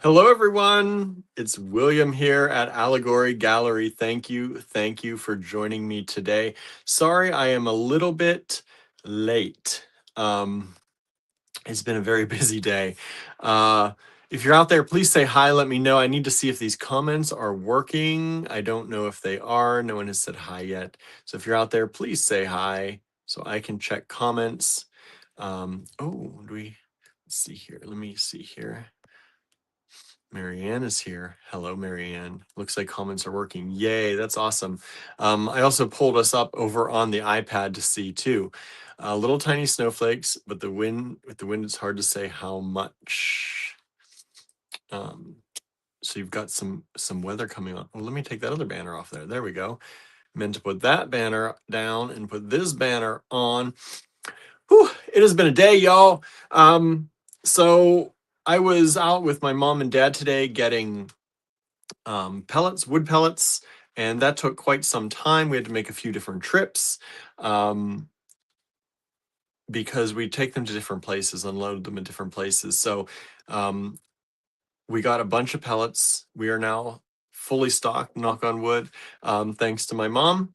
Hello, everyone. It's William here at Allegory Gallery. Thank you for joining me today. Sorry, I am a little bit late. Um, it's been a very busy day. Uh, if you're out there, please say hi. Let me know. I need to see if these comments are working. I don't know if they are. No one has said hi yet. So if you're out there, please say hi so I can check comments. Let's see here. Let me see here. Marianne is here. Hello, Marianne. Looks like comments are working. Yay, that's awesome. I also pulled us up over on the iPad to see too. Little tiny snowflakes, but with the wind, it's hard to say how much. Um, so you've got some weather coming on. Well, let me take that other banner off there. There we go. Meant to put that banner down and put this banner on. Whew, it has been a day, y'all. So I was out with my mom and dad today getting wood pellets, and that took quite some time. We had to make a few different trips because we take them to different places, unload them at different places. So um, we got a bunch of pellets. We are now fully stocked, knock on wood, thanks to my mom.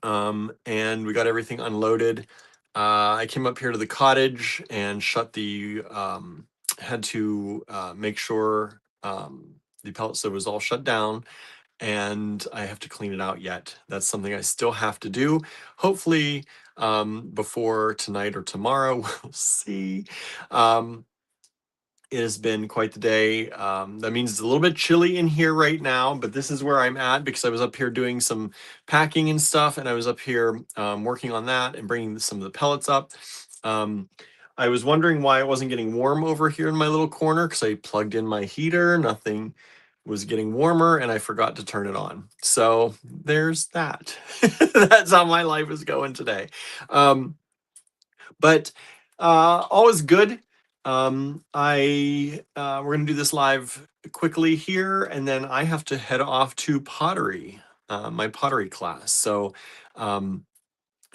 And we got everything unloaded. I came up here to the cottage and had to make sure the pellet stove was all shut down, and I have to clean it out yet. That's something I still have to do. Hopefully, before tonight or tomorrow, we'll see. It has been quite the day. That means it's a little bit chilly in here right now, but this is where I'm at because I was up here doing some packing and stuff, and I was up here working on that and bringing some of the pellets up. Um, I was wondering why it wasn't getting warm over here in my little corner because I plugged in my heater. Nothing was getting warmer, and I forgot to turn it on. So there's that. That's how my life is going today. But all is good. We're gonna do this live quickly here, and then I have to head off to pottery, my pottery class. So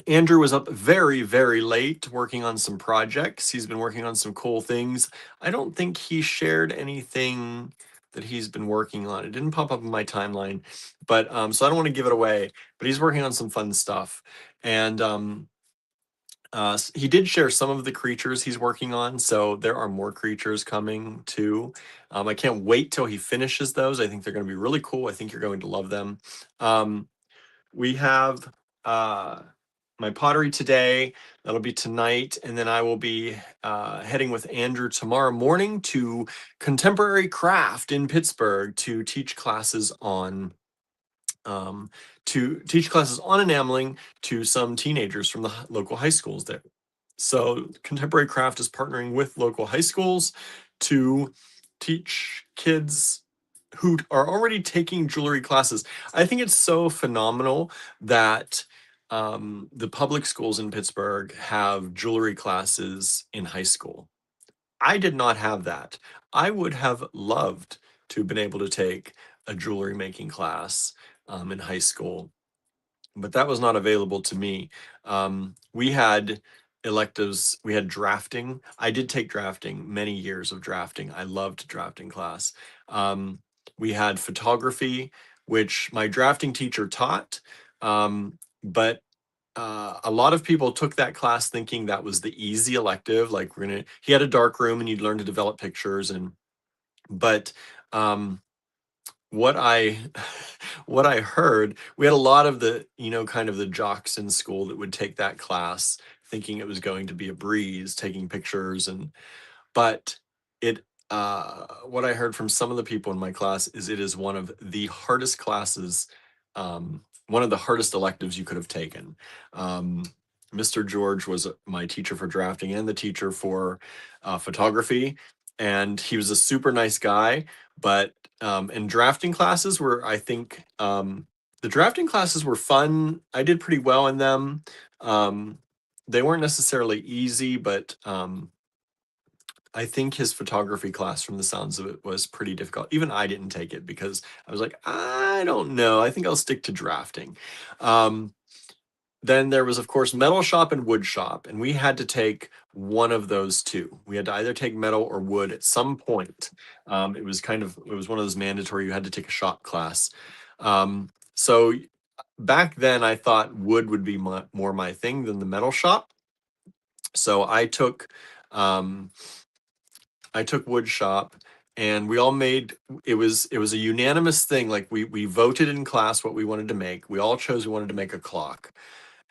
Andrew was up very, very late working on some projects. He's been working on some cool things. I don't think he shared anything that he's been working on. It didn't pop up in my timeline, but so I don't want to give it away. But he's working on some fun stuff, and he did share some of the creatures he's working on, so there are more creatures coming too. I can't wait till he finishes those. I think they're going to be really cool. I think you're going to love them. We have my pottery today. That'll be tonight, and then I will be heading with Andrew tomorrow morning to Contemporary Craft in Pittsburgh to teach classes on enameling to some teenagers from the local high schools there. So Contemporary Craft is partnering with local high schools to teach kids who are already taking jewelry classes. I think it's so phenomenal that the public schools in Pittsburgh have jewelry classes in high school. I did not have that. I would have loved to have been able to take a jewelry making class in high school, but that was not available to me. We had electives, we had drafting. I did take drafting, many years of drafting. I loved drafting class. We had photography, which my drafting teacher taught, but a lot of people took that class thinking that was the easy elective. Like he had a dark room and you'd learn to develop pictures, but um, what I what I heard, we had a lot of the, kind of the jocks in school that would take that class thinking it was going to be a breeze, taking pictures, but what I heard from some of the people in my class is it is one of the hardest classes, one of the hardest electives you could have taken. Mr. George was my teacher for drafting and the teacher for photography, and he was a super nice guy. But and drafting classes were, I think, the drafting classes were fun. I did pretty well in them. They weren't necessarily easy, but I think his photography class, from the sounds of it, was pretty difficult. Even I didn't take it because I was like, I don't know. I think I'll stick to drafting. Then there was, of course, metal shop and wood shop, and we had to take one of those two. We had to either take metal or wood at some point. It was one of those mandatory, you had to take a shop class. So back then I thought wood would be more my thing than the metal shop. So um, I took wood shop, and we all made, it was a unanimous thing. Like we voted in class what we wanted to make. We all chose we wanted to make a clock.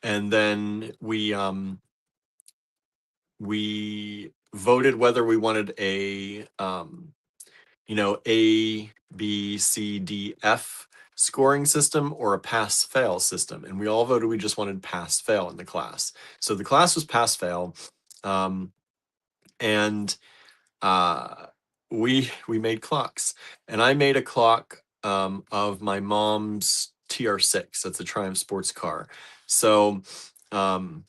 And then we voted whether we wanted A, B, C, D, F scoring system or a pass fail system. And we all voted we just wanted pass fail in the class. So the class was pass fail. Um, and uh, we made clocks, and I made a clock of my mom's TR6. That's a Triumph sports car. So um,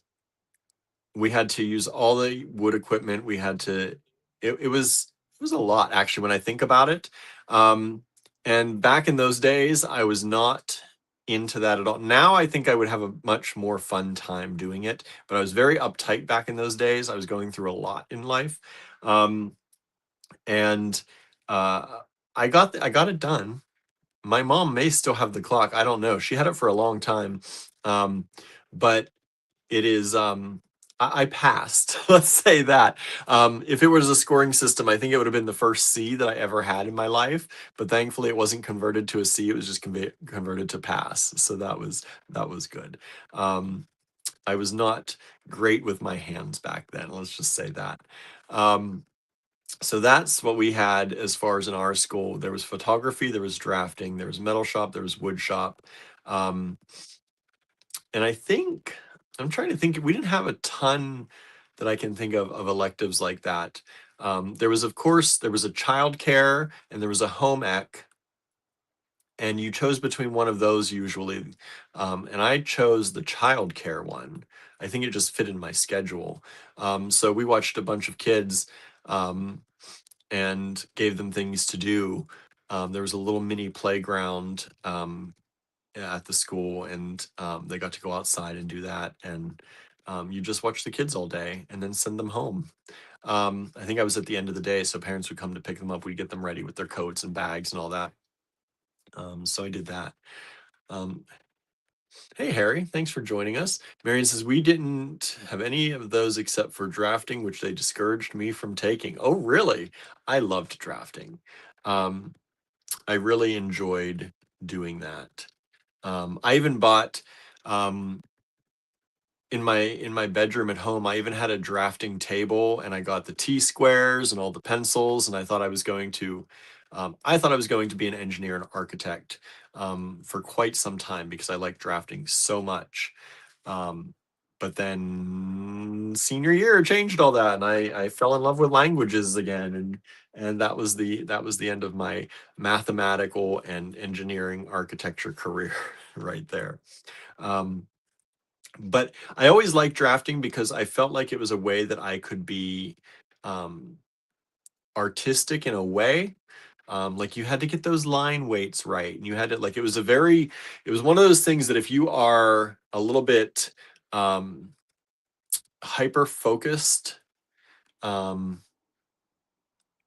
we had to use all the wood equipment. We had to. It was a lot, actually, when I think about it. Um, and back in those days, I was not into that at all. Now I think I would have a much more fun time doing it, but I was very uptight back in those days. I was going through a lot in life. Um, and uh, I got it done. My mom may still have the clock. I don't know. She had it for a long time, um, but it is. I passed. Let's say that. If it was a scoring system, I think it would have been the first C that I ever had in my life. But thankfully, it wasn't converted to a C. It was just converted to pass. So that was good. Um, I was not great with my hands back then. Let's just say that. Um, so that's what we had as far as in our school. There was photography, there was drafting, there was metal shop, there was wood shop. Um, and I think I'm trying to think, we didn't have a ton that I can think of electives like that. There was, of course, there was a child care and there was a home ec, and you chose between one of those usually. And I chose the child care one. I think it just fit in my schedule. So we watched a bunch of kids. Um, and gave them things to do. There was a little mini playground at the school, and they got to go outside and do that. And you just watch the kids all day and then send them home. I think I was at the end of the day, so parents would come to pick them up. We'd get them ready with their coats and bags and all that. So I did that. Um, Hey, Harry, thanks for joining us. Marion says, we didn't have any of those except for drafting, which they discouraged me from taking. Oh, really? I loved drafting. Um, I really enjoyed doing that. I even bought um, in my bedroom at home, I even had a drafting table, and I got the T squares and all the pencils, and I thought I was going to be an engineer and architect for quite some time because I like drafting so much. Um, but then senior year changed all that, and I fell in love with languages again, and that was the end of my mathematical and engineering architecture career right there. Um, but I always liked drafting because I felt like it was a way that I could be um, artistic in a way. Like you had to get those line weights right, and you had to like it was one of those things that if you are a little bit um, hyper focused, um,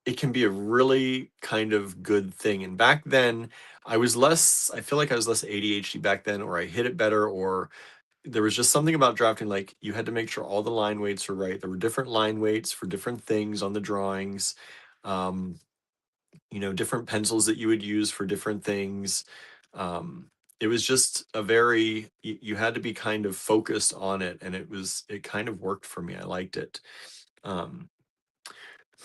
it can be a really kind of good thing. And back then, I feel like I was less ADHD back then, or I hit it better, or there was just something about drafting, like you had to make sure all the line weights were right. There were different line weights for different things on the drawings. Um, different pencils that you would use for different things. Um, it was just you had to be kind of focused on it, and it kind of worked for me. I liked it. Um,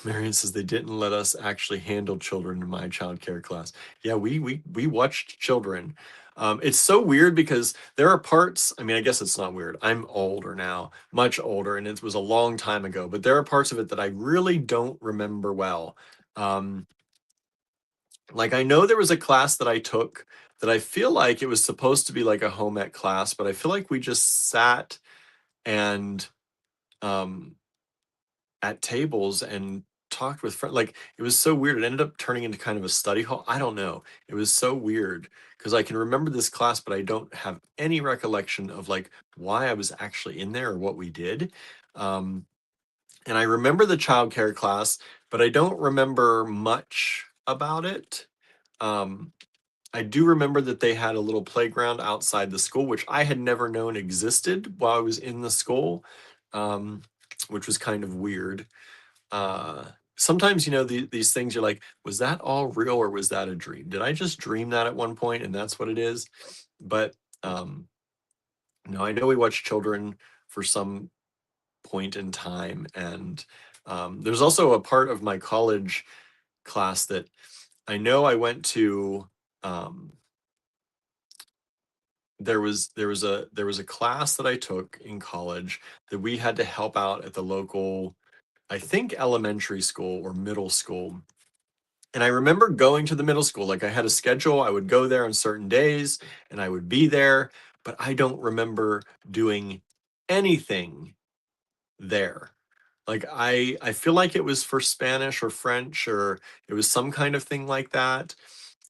Marion says they didn't let us actually handle children in my childcare class. Yeah, we watched children. It's so weird because there are parts. I mean, I guess it's not weird. I'm older now, much older, and it was a long time ago. But there are parts of it that I really don't remember well. Um, like I know there was a class that I took that I feel like it was supposed to be like a home ec class, but I feel like we just sat and um, at tables and talked with friends. Like it was so weird. It ended up turning into kind of a study hall. I don't know. It was so weird because I can remember this class, but I don't have any recollection of like why I was actually in there or what we did. Um, And I remember the childcare class, but I don't remember much about it. Um, I do remember that they had a little playground outside the school, which I had never known existed while I was in the school, um, which was kind of weird. Uh, Sometimes, these things you're like, was that all real or was that a dream? Did I just dream that at one point and that's what it is? But um, no, I know we watch children for some point in time, and there's also a part of my college class that I know I went to. Um, there was a class that I took in college that we had to help out at the local, I think, elementary school or middle school. And I remember going to the middle school, like I had a schedule, I would go there on certain days and I would be there, but I don't remember doing anything there. Like I feel like it was for Spanish or French, or it was some kind of thing like that.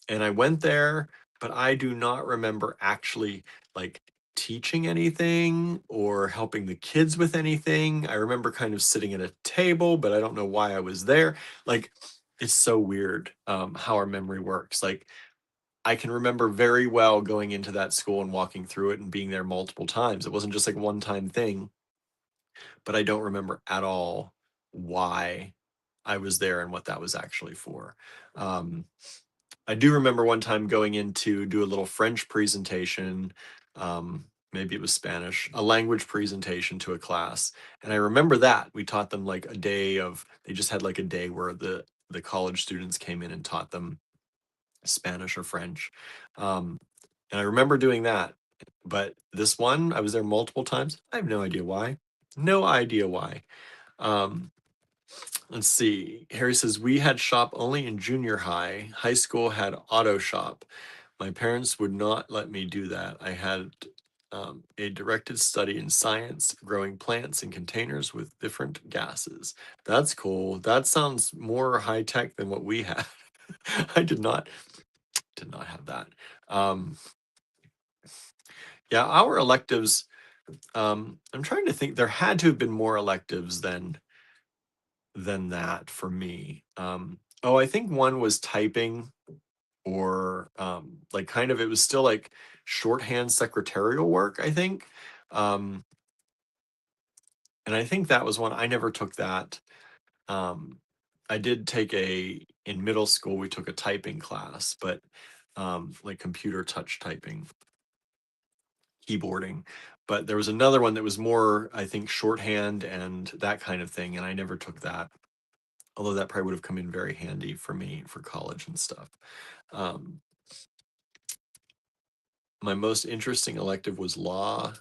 And I went there, but I do not remember actually like teaching anything or helping the kids with anything. I remember kind of sitting at a table, but I don't know why I was there. Like, it's so weird, how our memory works. Like, I can remember very well going into that school and walking through it and being there multiple times. It wasn't just like one time thing, but I don't remember at all why I was there and what that was actually for. Um, I do remember one time going in to do a little French presentation. Maybe it was Spanish, a language presentation to a class. And I remember that we taught them like a day of, they just had like a day where the college students came in and taught them Spanish or French. Um, and I remember doing that. But this one, I was there multiple times. I have no idea why. No idea why. Um, let's see. Harry says, we had shop only in junior high. High school had auto shop. My parents would not let me do that. I had a directed study in science, growing plants in containers with different gases. That's cool. That sounds more high tech than what we had. I did not have that. Um, yeah, our electives. I'm trying to think. There had to have been more electives than that for me. Oh, I think one was typing, or like kind of, it was still like shorthand secretarial work, I think. Um, and I think that was one. I never took that. Um, I did take in middle school, we took a typing class, but like computer touch typing, keyboarding. But there was another one that was more, I think, shorthand and that kind of thing, and I never took that. Although that probably would have come in very handy for me for college and stuff. Um, my most interesting elective was law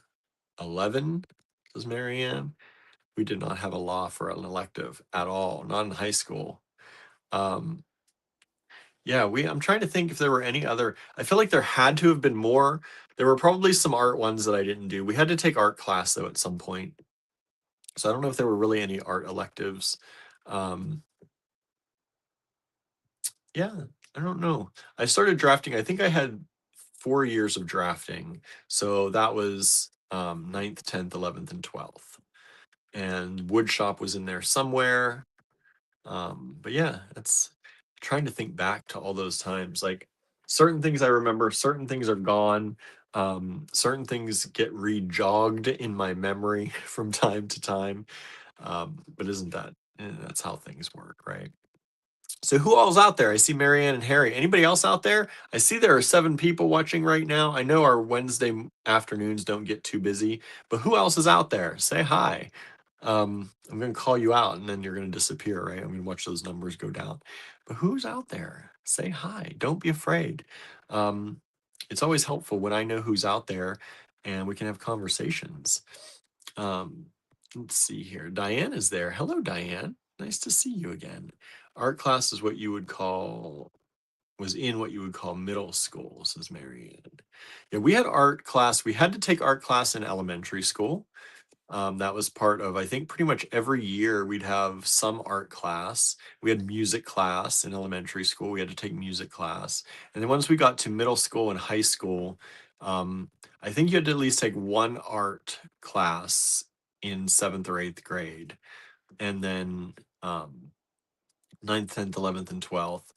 11, says Marianne. We did not have a law for an elective at all, not in high school. Um, yeah, I'm trying to think if there were any other. I feel like there had to have been more. There were probably some art ones that I didn't do. We had to take art class though at some point. So I don't know if there were really any art electives. Um, Yeah, I don't know. I started drafting, I think I had 4 years of drafting. So that was 9th, 10th, 11th, and 12th. And woodshop was in there somewhere. But yeah, it's trying to think back to all those times. Like, certain things I remember, certain things are gone. Certain things get rejogged in my memory from time to time. But isn't that, that's how things work, right? So who all's out there? I see Marianne and Harry. Anybody else out there? I see there are 7 people watching right now. I know our Wednesday afternoons don't get too busy, but who else is out there? Say hi. I'm going to call you out and then you're going to disappear, right? I'm going to watch those numbers go down. But who's out there? Say hi. Don't be afraid. Um, it's always helpful when I know who's out there and we can have conversations. Um, let's see here. Diane is there. Hello, Diane. Nice to see you again. Art class is what you would call, was in what you would call middle school, says Marianne. Yeah, we had art class. We had to take art class in elementary school. That was part of, I think, pretty much every year we'd have some art class. We had music class in elementary school. We had to take music class. And then once we got to middle school and high school, I think you had to at least take one art class in 7th or 8th grade. And then 9th, 10th, 11th, and 12th,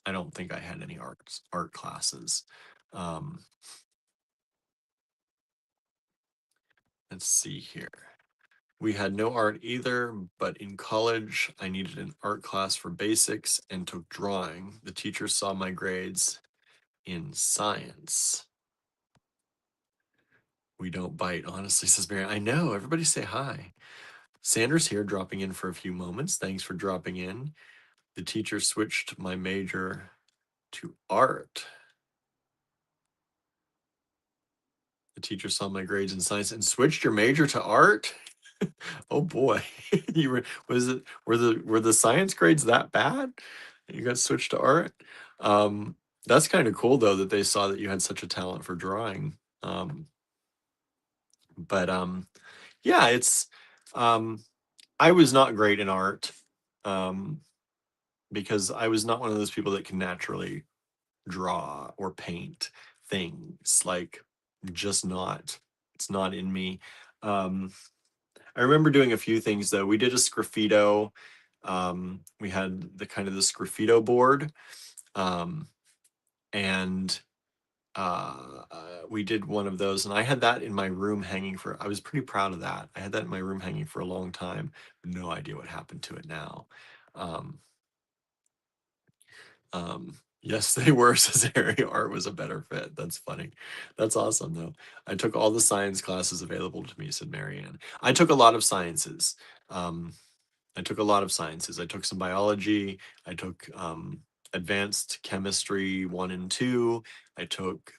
I don't think I had any art classes. Let's see here. We had no art either, but in college, I needed an art class for basics and took drawing. The teacher saw my grades in science. We don't bite, honestly, says Mary. I know, everybody say hi. Sanders here, dropping in for a few moments. Thanks for dropping in. The teacher switched my major to art. The teacher saw my grades in science and switched your major to art? Oh boy. You were the science grades that bad? You got switched to art? That's kind of cool though that they saw that you had such a talent for drawing. But yeah, it's I was not great in art. Because I was not one of those people that can naturally draw or paint things. Like, just not. It's not in me. Um, I remember doing a few things though. We did a sgraffito. We had the kind of the sgraffito board, um, and we did one of those, and I had that in my room hanging for. I was pretty proud of that. I had that in my room hanging for a long time. No idea what happened to it now. Um, yes, they were, says Harry. Art was a better fit. That's funny. That's awesome, though. I took all the science classes available to me, said Marianne. I took a lot of sciences. Um, I took a lot of sciences. I took some biology. I took advanced chemistry 1 and 2. I took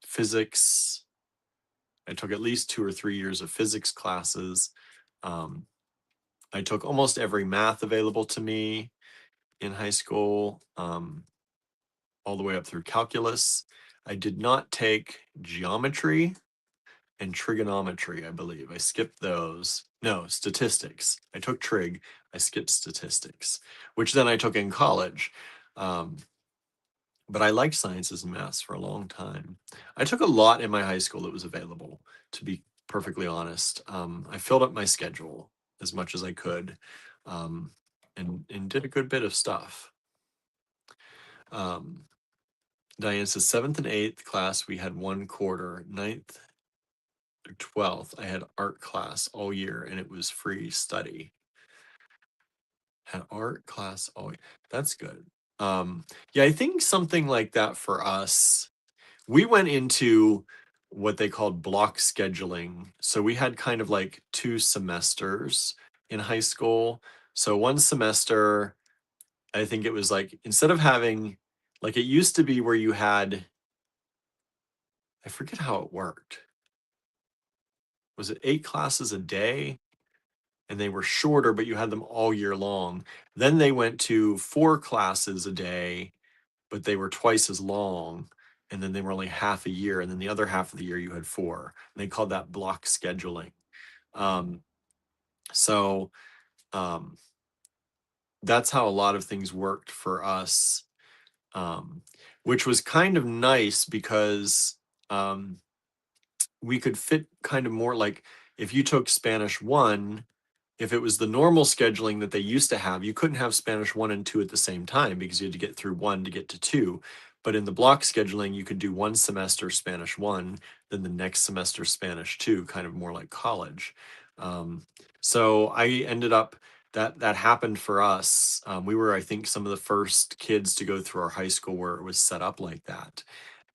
physics. I took at least 2 or 3 years of physics classes. Um, I took almost every math available to me in high school. All the way up through calculus. I did not take geometry and trigonometry, I believe. I skipped those. No, statistics. I took trig. I skipped statistics, which then I took in college. Um, but I liked sciences and maths for a long time. I took a lot in my high school that was available, to be perfectly honest. I filled up my schedule as much as I could, and did a good bit of stuff. Um, Diane says 7th and 8th class, we had 1 quarter. 9th through 12th, I had art class all year and it was free study. Had art class all year. That's good. Yeah, I think something like that for us, we went into what they called block scheduling. So we had kind of like 2 semesters in high school. So one semester, I think it was like, instead of having, like it used to be where you had, I forget how it worked. Was it 8 classes a day? And they were shorter, but you had them all year long. Then they went to 4 classes a day, but they were twice as long. And then they were only half a year. And then the other half of the year you had 4. And they called that block scheduling. Um, so um, that's how a lot of things worked for us, which was kind of nice because um, we could fit kind of more like if you took Spanish 1, if it was the normal scheduling that they used to have, you couldn't have Spanish 1 and 2 at the same time because you had to get through 1 to get to 2. But in the block scheduling, you could do 1 semester Spanish 1, then the next semester Spanish 2, kind of more like college. So I ended up, that happened for us. We were, I think, some of the first kids to go through our high school where it was set up like that.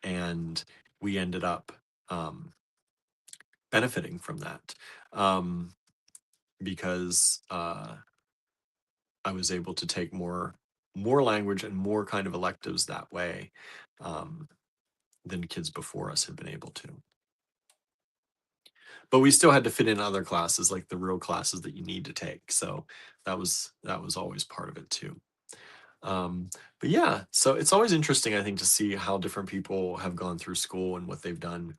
And we ended up benefiting from that. Because I was able to take more language and more kind of electives that way, um, than kids before us had been able to. But we still had to fit in other classes, like the real classes that you need to take. So that was always part of it too. But yeah, so it's always interesting, I think, to see how different people have gone through school and what they've done.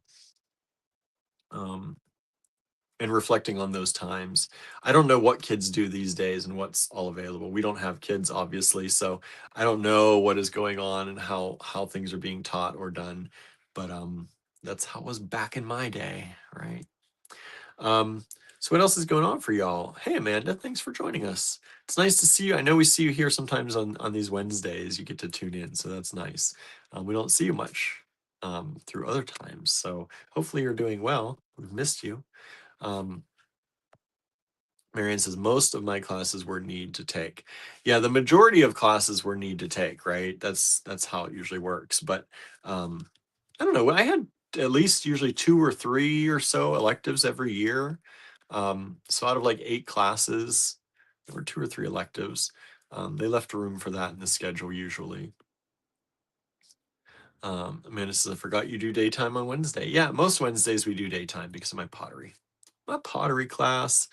And reflecting on those times. I don't know what kids do these days and what's all available. We don't have kids, obviously, so I don't know what is going on and how things are being taught or done. But that's how it was back in my day, right? Um, So what else is going on for y'all? Hey, Amanda, thanks for joining us. It's nice to see you. I know we see you here sometimes on these Wednesdays. You get to tune in, so that's nice. We don't see you much through other times, so hopefully you're doing well. We've missed you. Marianne says most of my classes were need to take. Yeah, the majority of classes were need to take, right? That's how it usually works. But I don't know. I had at least usually 2 or 3 or so electives every year. So out of like 8 classes, there were 2 or 3 electives. They left room for that in the schedule usually. Amanda says, I forgot you do daytime on Wednesday. Yeah, most Wednesdays we do daytime because of my pottery. My pottery class.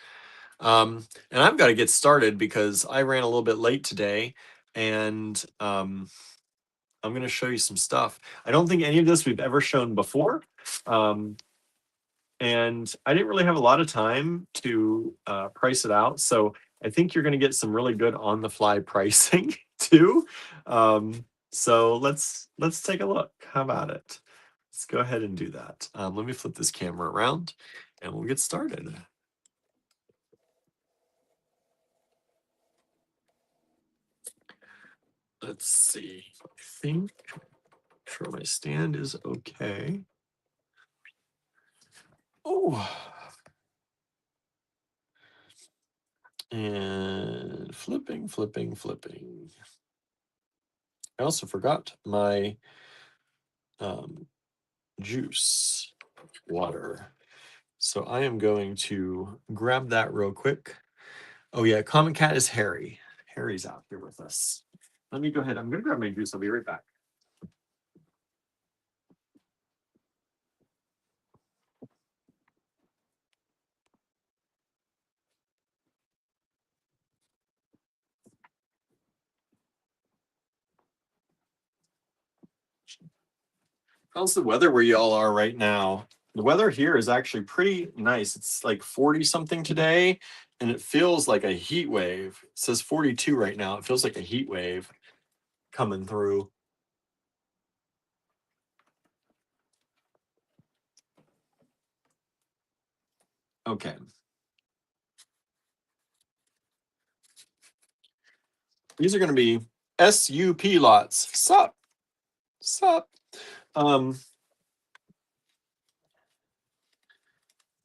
And I've got to get started because I ran a little bit late today, and I'm going to show you some stuff. I don't think any of this we've ever shown before. And I didn't really have a lot of time to price it out. So I think you're going to get some really good on the fly pricing too. So let's take a look. How about it? Let's go ahead and do that. Let me flip this camera around and we'll get started. Let's see. I think sure my stand is okay. Oh. And flipping. I also forgot my juice water. So I am going to grab that real quick. Oh yeah, Common Cat is Harry. Harry's out here with us. Let me go ahead. I'm going to grab my juice. I'll be right back. How's the weather where y'all are right now? The weather here is actually pretty nice. It's like 40 something today, and it feels like a heat wave. It says 42 right now. It feels like a heat wave coming through. Okay. These are going to be SUP lots. Sup?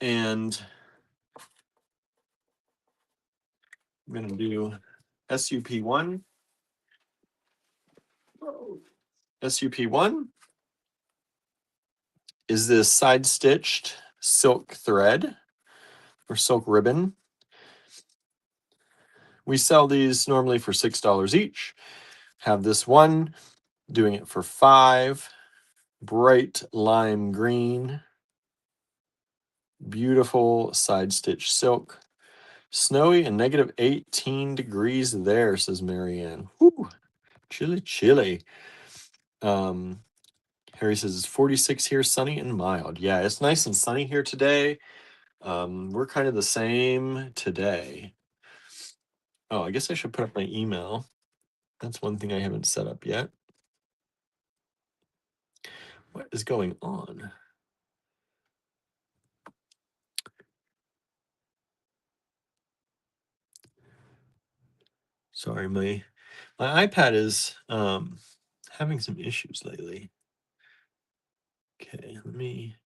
And I'm going to do SUP1. SUP1 is this side stitched silk thread or silk ribbon. We sell these normally for $6 each. Have this one, doing it for $5. Bright lime green. Beautiful side stitch silk. Snowy and negative 18 degrees there, says Marianne. Whew. Chilly. Harry says it's 46 here, sunny and mild. Yeah, it's nice and sunny here today. We're kind of the same today. Oh, I guess I should put up my email. That's one thing I haven't set up yet. What is going on? Sorry, my iPad is having some issues lately. Okay, let me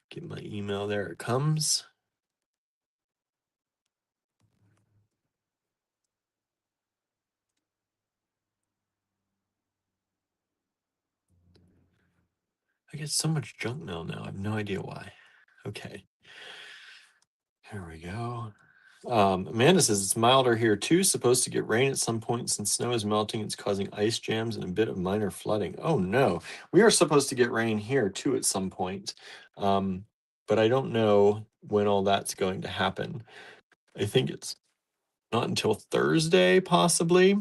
get my email. There it comes. I get so much junk mail now. I have no idea why. Okay. Here we go. Amanda says it's milder here too. Supposed to get rain at some point since snow is melting. It's causing ice jams and a bit of minor flooding. Oh no. We are supposed to get rain here too at some point. But I don't know when all that's going to happen. I think it's not until Thursday, possibly.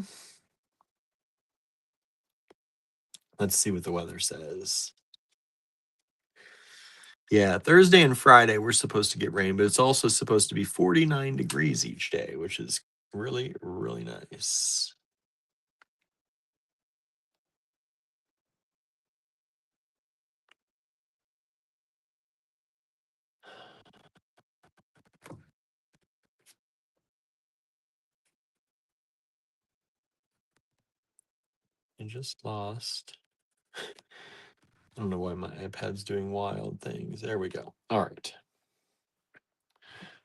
Let's see what the weather says. Yeah, Thursday and Friday we're supposed to get rain, but it's also supposed to be 49 degrees each day, which is really, really nice. I just lost. I don't know why my iPad's doing wild things. There we go. All right.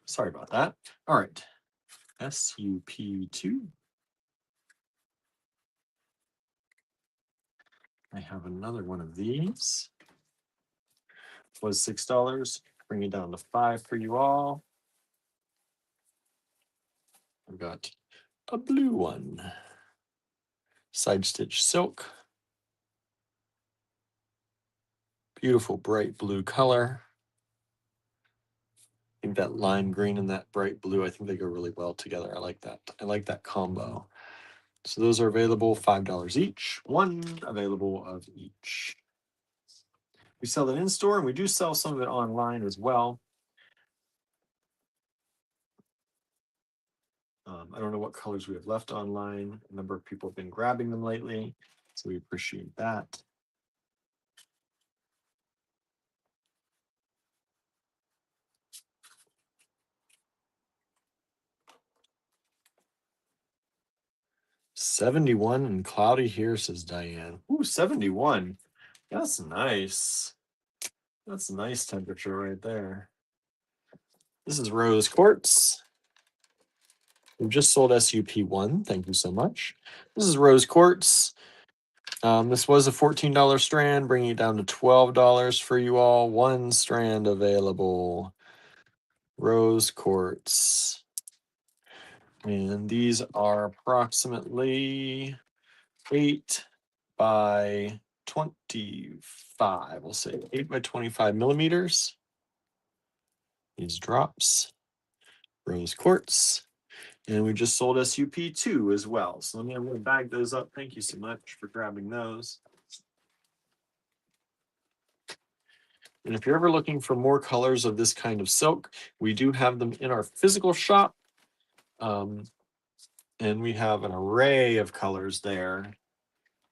Sorry about that. All right. SUP2. I have another one of these. Was $6. Bring it down to $5 for you all. I've got a blue one. Side stitch silk. Beautiful bright blue color. I think that lime green and that bright blue, I think they go really well together. I like that. I like that combo. So those are available $5 each. One available of each. We sell it in store and we do sell some of it online as well. I don't know what colors we have left online. A number of people have been grabbing them lately, so we appreciate that. $71 and cloudy here, says Diane. Ooh, 71. That's nice. That's a nice temperature right there. This is rose quartz. We've just sold SUP1. Thank you so much. This is rose quartz. This was a $14 strand, bringing it down to $12 for you all. One strand available. Rose quartz. And these are approximately 8 by 25. We'll say 8 by 25 millimeters. These drops. Rose quartz. And we just sold SUP2 as well. So I'm going to bag those up. Thank you so much for grabbing those. And if you're ever looking for more colors of this kind of silk, we do have them in our physical shop. And we have an array of colors there.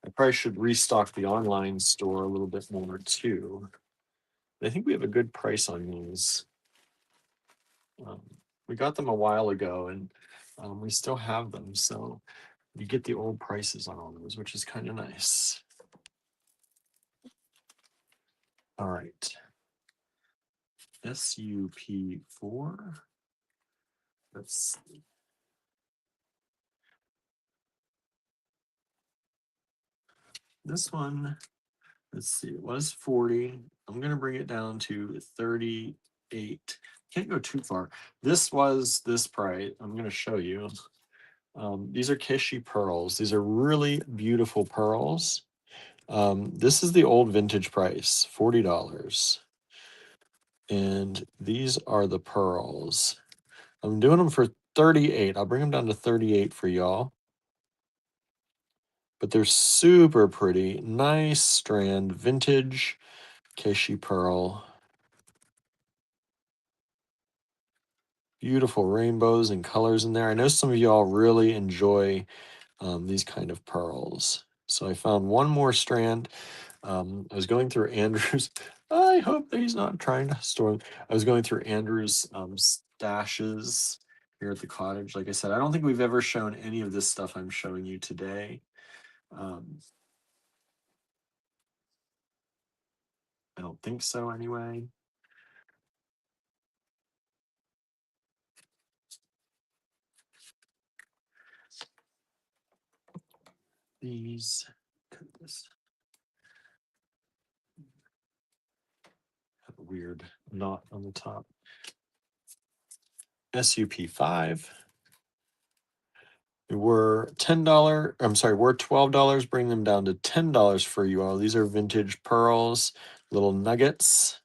I probably should restock the online store a little bit more too. I think we have a good price on these. We got them a while ago and we still have them. So you get the old prices on all those, which is kind of nice. All right. SUP4. Let's see. This one, let's see, it was 40. I'm going to bring it down to 38. Can't go too far. This was this price. I'm going to show you. These are Kishi pearls. These are really beautiful pearls. This is the old vintage price, $40. And these are the pearls. I'm doing them for 38. I'll bring them down to 38 for y'all. But they're super pretty. Nice strand, vintage Kishi pearl. Beautiful rainbows and colors in there. I know some of y'all really enjoy these kind of pearls. So I found one more strand. I was going through Andrew's. I hope that he's not trying to store them. I was going through Andrew's stashes here at the cottage. Like I said, I don't think we've ever shown any of this stuff I'm showing you today. I don't think so anyway. These, cut this. Have a weird knot on the top. SUP5. We're $10. I'm sorry, we're $12. Bring them down to $10 for you all. These are vintage pearls, little nuggets.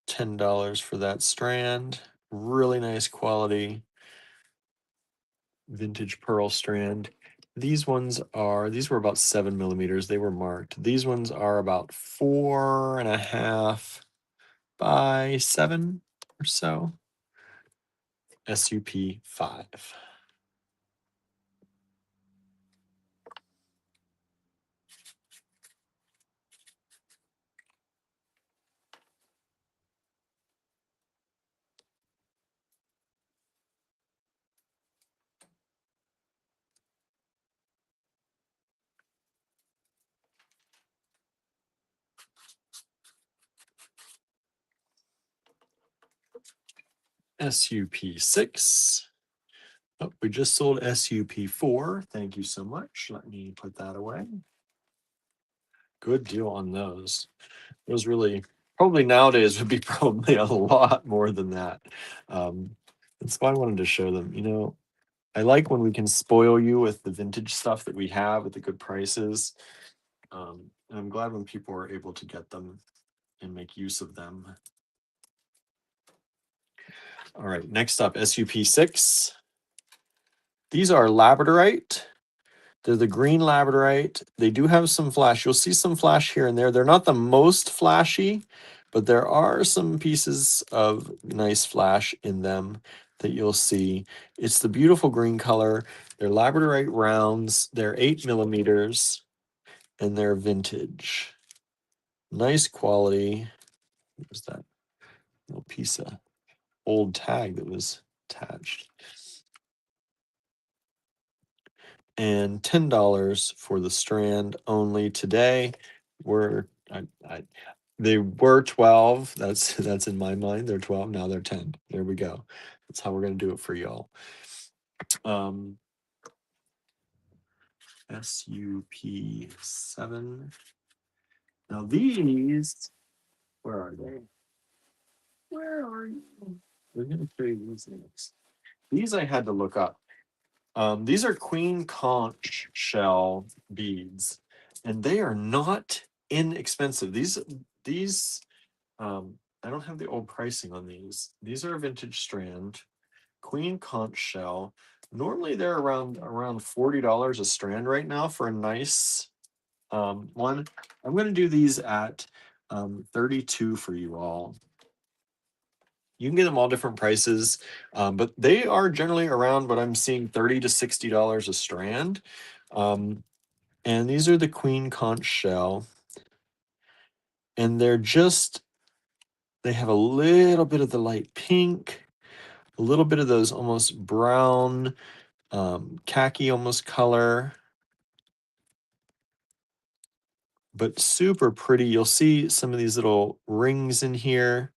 $10 for that strand. Really nice quality vintage pearl strand. These ones are, these were about 7 millimeters. They were marked. These ones are about 4.5 by 7 or so. SUP5. SUP6. Oh, we just sold SUP4. Thank you so much. Let me put that away. Good deal on those. Those really, probably nowadays would be probably a lot more than that. That's why I wanted to show them. You know, I like when we can spoil you with the vintage stuff that we have at the good prices. And I'm glad when people are able to get them and make use of them. All right, next up, SUP6. These are labradorite. They're the green labradorite. They do have some flash. You'll see some flash here and there. They're not the most flashy, but there are some pieces of nice flash in them that you'll see. It's the beautiful green color. They're labradorite rounds. They're 8 millimeters and they're vintage. Nice quality. What was that? Little piece of old tag that was attached. And $10 for the strand only today. They were 12. That's in my mind. They're 12. Now they're 10. There we go. That's how we're gonna do it for y'all. SUP7. Now these, where are they? Where are you? We're gonna show you these next. These I had to look up. These are queen conch shell beads, and they are not inexpensive. These I don't have the old pricing on these. These are a vintage strand, queen conch shell. Normally they're around $40 a strand right now for a nice one. I'm going to do these at 32 for you all. You can get them all different prices, but they are generally around what I'm seeing, $30 to $60 a strand. And these are the queen conch shell. And they're just, they have a little bit of the light pink, a little bit of those almost brown, khaki almost color, but super pretty. You'll see some of these little rings in here,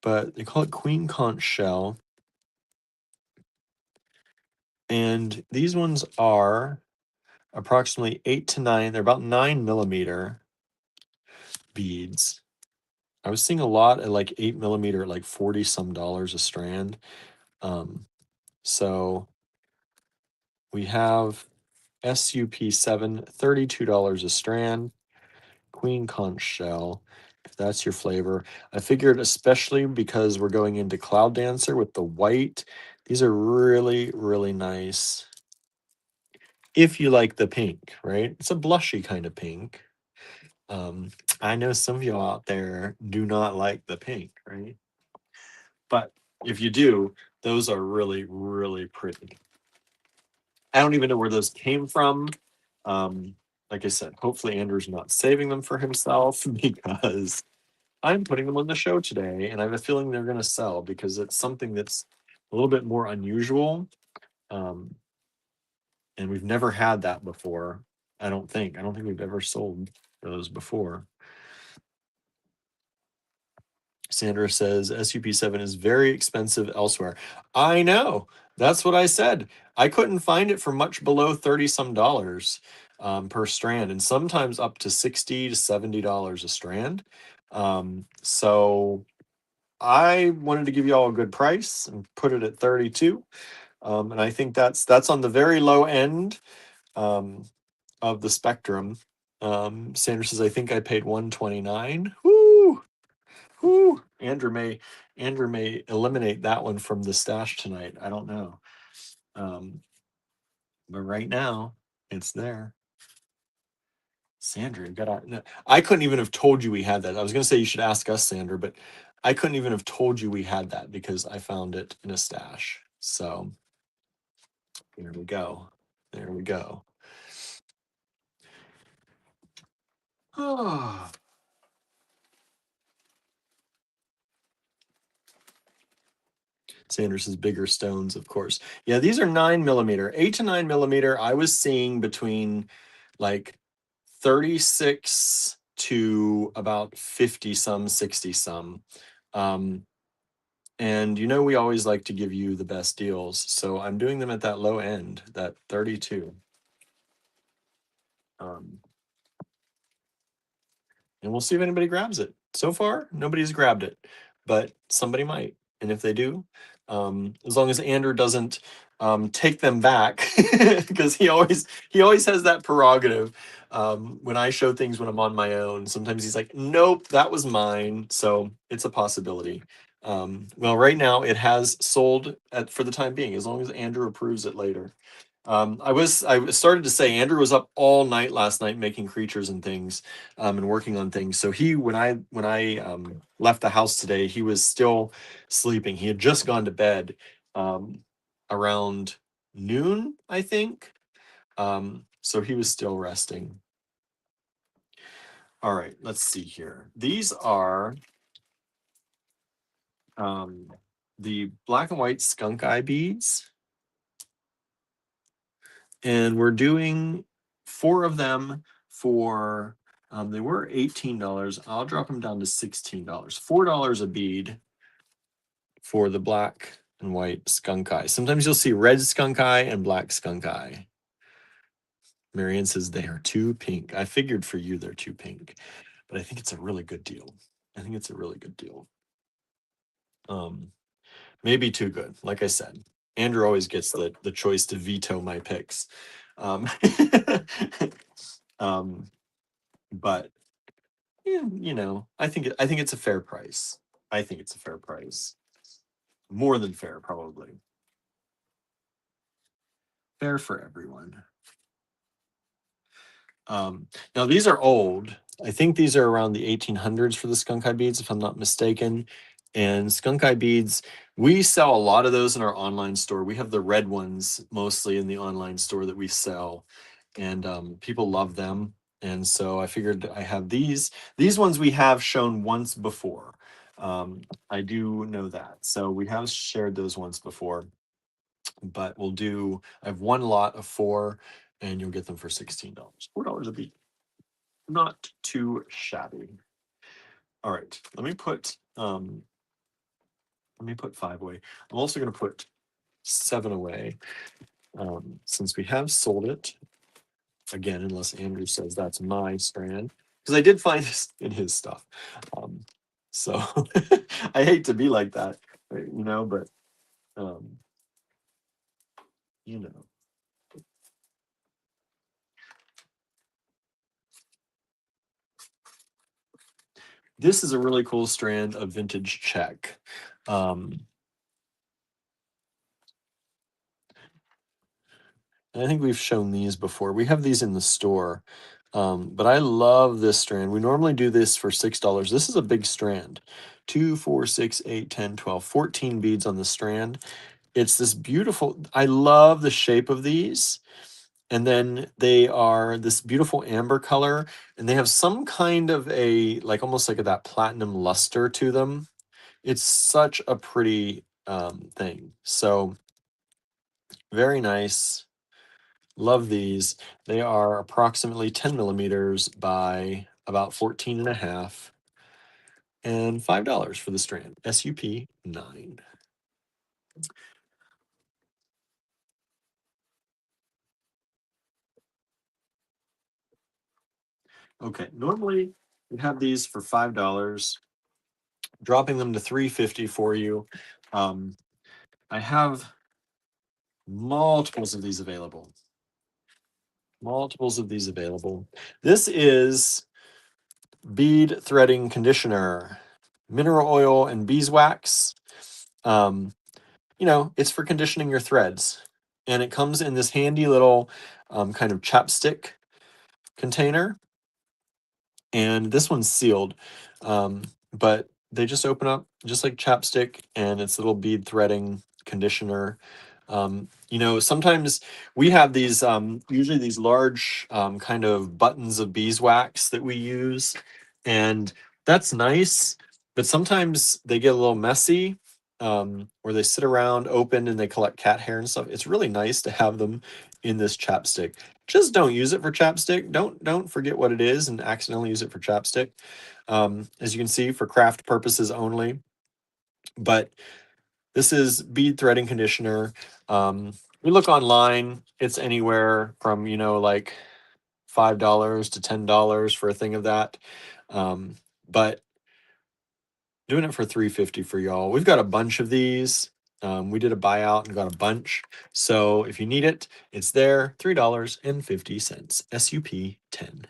but they call it queen conch shell. And these ones are approximately 8 to 9. They're about 9 millimeter beads. I was seeing a lot at like 8 millimeter at like 40 some dollars a strand. So we have SUP7, $32 a strand, queen conch shell, if that's your flavor. I figured, especially because we're going into Cloud Dancer with the white, these are really, really nice. If you like the pink, right? It's a blushy kind of pink. I know some of y'all out there do not like the pink, right? But if you do, those are really, really pretty. I don't even know where those came from. Like I said, hopefully Andrew's not saving them for himself because I'm putting them on the show today, and I have a feeling they're going to sell because it's something that's a little bit more unusual. And we've never had that before. I don't think we've ever sold those before. Sandra says SUP7 is very expensive elsewhere. I know. That's what I said. I couldn't find it for much below 30 some dollars per strand, and sometimes up to 60 to $70 a strand. So I wanted to give you all a good price and put it at 32. And I think that's on the very low end of the spectrum. Sandra says, I think I paid 129. Woo! Whew. Andrew may eliminate that one from the stash tonight. I don't know. But right now, it's there. Sandra, I couldn't even have told you we had that. I was going to say you should ask us, Sandra, but I couldn't even have told you we had that because I found it in a stash. So there we go. There we go. Oh. Sanders' bigger stones, of course. Yeah, these are 9 millimeter, 8 to 9 millimeter. I was seeing between like 36 to about 50 some, 60 some. And you know we always like to give you the best deals, so I'm doing them at that low end, that 32. Um, and we'll see if anybody grabs it. So far, nobody's grabbed it, but somebody might. And if they do, as long as Andrew doesn't take them back, because he always has that prerogative. When I show things when I'm on my own, sometimes he's like, "Nope, that was mine." So it's a possibility. Well, right now it has sold for the time being, as long as Andrew approves it later. I started to say Andrew was up all night last night making creatures and things, and working on things. So when I left the house today, he was still sleeping. He had just gone to bed around noon, I think. So he was still resting. All right, let's see here. These are the black and white skunk eye beads. And we're doing 4 of them for they were $18. I'll drop them down to $16. $4 a bead for the black and white skunk eye. Sometimes you'll see red skunk eye and black skunk eye. Marianne says they are too pink. I figured for you they're too pink, but I think it's a really good deal. I think it's a really good deal. Maybe too good. Like I said, Andrew always gets the choice to veto my picks. But yeah, I think it's a fair price. I think it's a fair price. More than fair, probably. Fair for everyone. Now these are old. I think these are around the 1800s for the skunk eye beads, if I'm not mistaken. And skunk eye beads, we sell a lot of those in our online store. We have the red ones mostly in the online store that we sell, and people love them. And so I figured I have these. These ones we have shown once before. I do know that. So we have shared those once before, but I have one lot of 4, and you'll get them for $16. $4 a bead. Not too shabby. All right, let me put 5 away. I'm also going to put 7 away, since we have sold it again, unless Andrew says that's my strand, because I did find this in his stuff. So I hate to be like that, but you know. This is a really cool strand of vintage check. And I think we've shown these before. We have these in the store. But I love this strand. We normally do this for $6. This is a big strand. 2, 4, 6, 8, 10, 12, 14 beads on the strand. It's this beautiful, I love the shape of these. And then they are this beautiful amber color, and they have some kind of almost like that platinum luster to them. It's such a pretty thing. So very nice. Love these. They are approximately 10 millimeters by about 14 and a half, and $5 for the strand. SUP 9. Okay, normally we have these for $5, dropping them to $3.50 for you. I have multiples of these available. This is bead threading conditioner, mineral oil and beeswax. It's for conditioning your threads, and it comes in this handy little kind of chapstick container. And this one's sealed, but they just open up just like chapstick, and it's a little bead threading conditioner. Sometimes we have these, usually these large kind of buttons of beeswax that we use, and that's nice, but sometimes they get a little messy, or they sit around open and they collect cat hair and stuff. It's really nice to have them in this chapstick. Just don't use it for chapstick. Don't forget what it is and accidentally use it for chapstick. As you can see, for craft purposes only. But This is bead threading conditioner. We look online, it's anywhere from, like $5 to $10 for a thing of that. But doing it for $3.50 for y'all. We've got a bunch of these. We did a buyout and got a bunch. So if you need it, it's there. $3.50. SUP 10.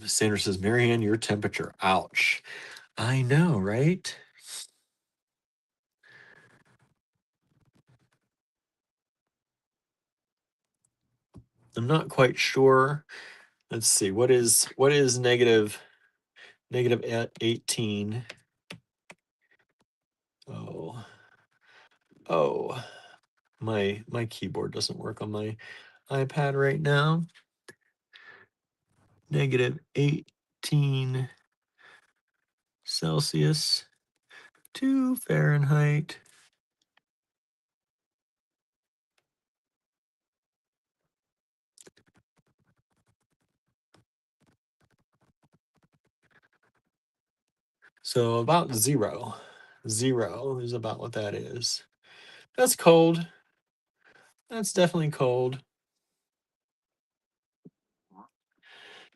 Sandra says, Marianne, your temperature. Ouch. I know, right? I'm not quite sure. Let's see. What is negative 18? Oh, my keyboard doesn't work on my iPad right now. Negative 18 Celsius to Fahrenheit. So about 0. 0 is about what that is. That's cold. That's definitely cold.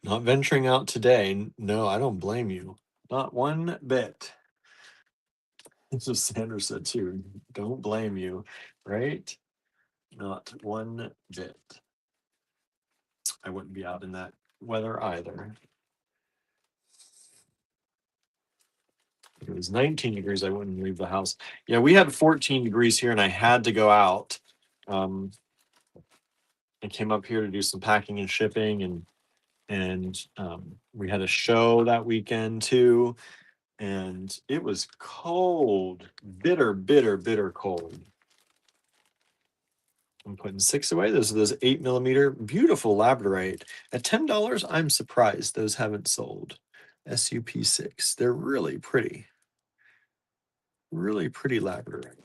Not venturing out today. No, I don't blame you. Not one bit. That's what Sandra said too. Don't blame you, right? Not one bit. I wouldn't be out in that weather either. If it was 19 degrees, I wouldn't leave the house. Yeah, we had 14 degrees here and I had to go out. I came up here to do some packing and shipping, and we had a show that weekend too, and it was cold, bitter, bitter, bitter cold. I'm putting 6 away. Those are those 8mm beautiful labradorite at $10. I'm surprised those haven't sold. SUP6. They're really pretty labradorite.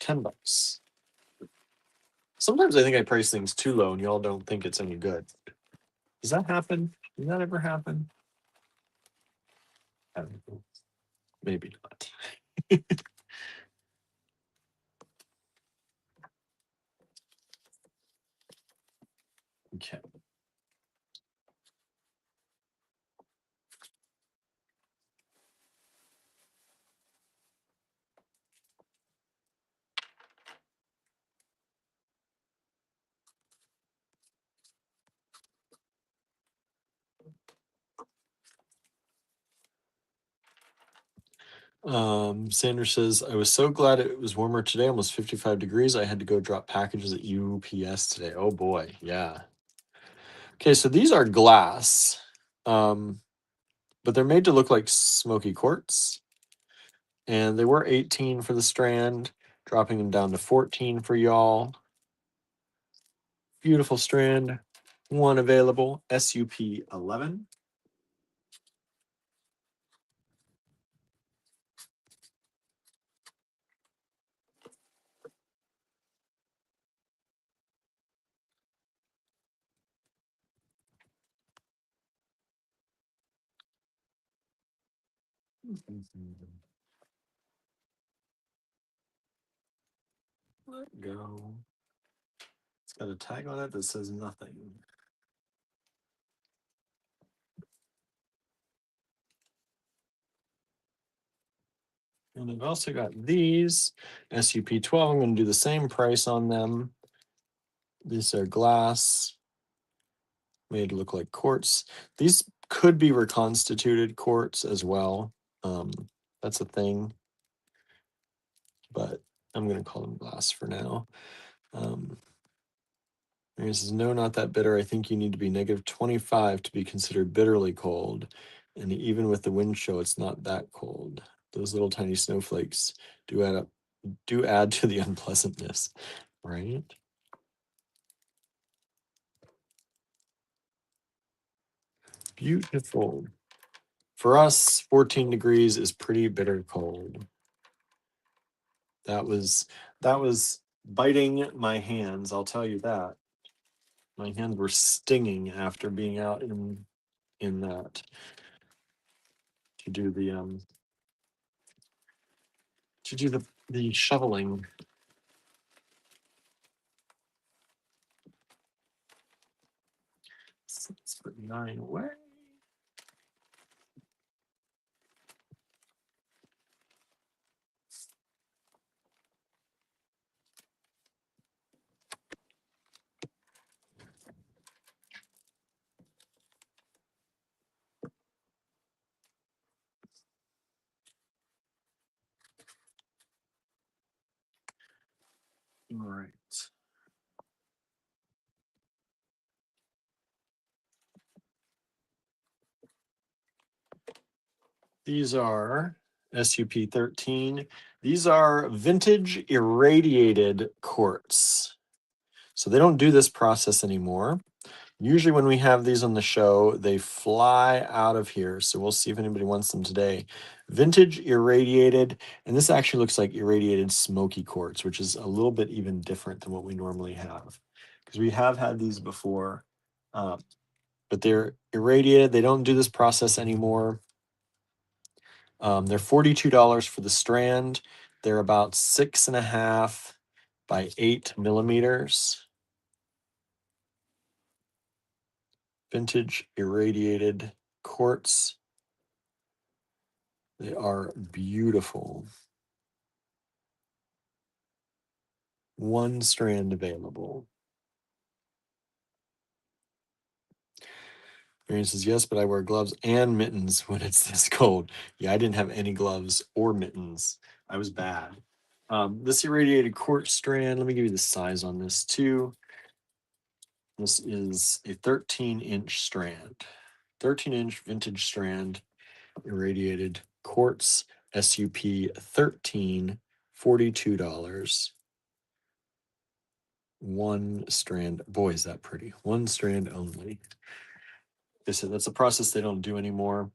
$10. Sometimes I think I price things too low and y'all don't think it's any good. Does that happen? Does that ever happen? I don't know. Maybe not. Okay. Sanders says, I was so glad it was warmer today, almost 55 degrees. I had to go drop packages at UPS today. Oh boy, yeah. Okay, so these are glass, but they're made to look like smoky quartz. And they were 18 for the strand, dropping them down to 14 for y'all. Beautiful strand. One available, SUP 11. Let go. It's got a tag on it that says nothing. And I've also got these SUP 12. I'm going to do the same price on them. These are glass, made to look like quartz. These could be reconstituted quartz as well. That's a thing, but I'm going to call them glass for now. Mary says, no, not that bitter. I think you need to be negative 25 to be considered bitterly cold. And even with the wind chill, it's not that cold. Those little tiny snowflakes do add to the unpleasantness, right? Beautiful. For us, 14 degrees is pretty bitter cold. That was biting my hands, I'll tell you that. My hands were stinging after being out in that to do the to do the shoveling. So let's put 9 away. All right. These are SUP 13. These are vintage irradiated quartz. So they don't do this process anymore. Usually when we have these on the show, they fly out of here. So we'll see if anybody wants them today. Vintage irradiated, and this actually looks like irradiated smoky quartz, which is a little bit even different than what we normally have. Because we have had these before, but they're irradiated. They don't do this process anymore. They're $42 for the strand. They're about 6.5 by 8 millimeters. Vintage irradiated quartz. They are beautiful. 1 strand available. Marion says, yes, but I wear gloves and mittens when it's this cold. Yeah, I didn't have any gloves or mittens. I was bad. This irradiated quartz strand, let me give you the size on this too. This is a 13-inch strand. 13-inch vintage strand, irradiated quartz, SUP 13, $42. 1 strand. Boy, is that pretty. 1 strand only. They said that's a process they don't do anymore.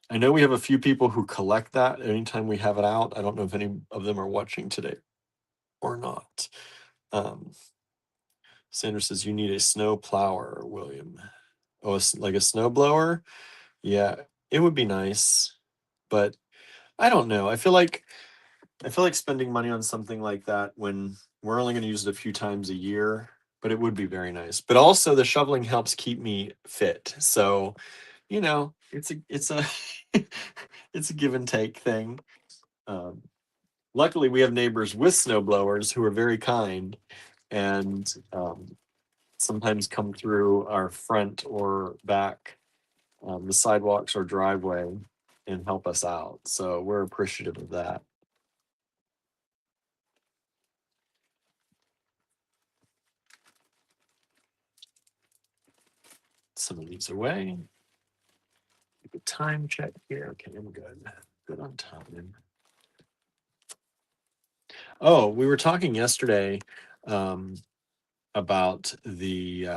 I know we have a few people who collect that anytime we have it out. I don't know if any of them are watching today or not. Sandra says, you need a snow plower, William. Oh, like a snow blower? Yeah, it would be nice, but I don't know. I feel like spending money on something like that when we're only going to use it a few times a year, but it would be very nice. But also the shoveling helps keep me fit. So, you know, it's a it's a give and take thing. Luckily we have neighbors with snow blowers who are very kind and sometimes come through our front or back, the sidewalks or driveway, and help us out. So we're appreciative of that. Some of these away. Take a time check here. Okay, I'm good. Good on time. Oh, we were talking yesterday about the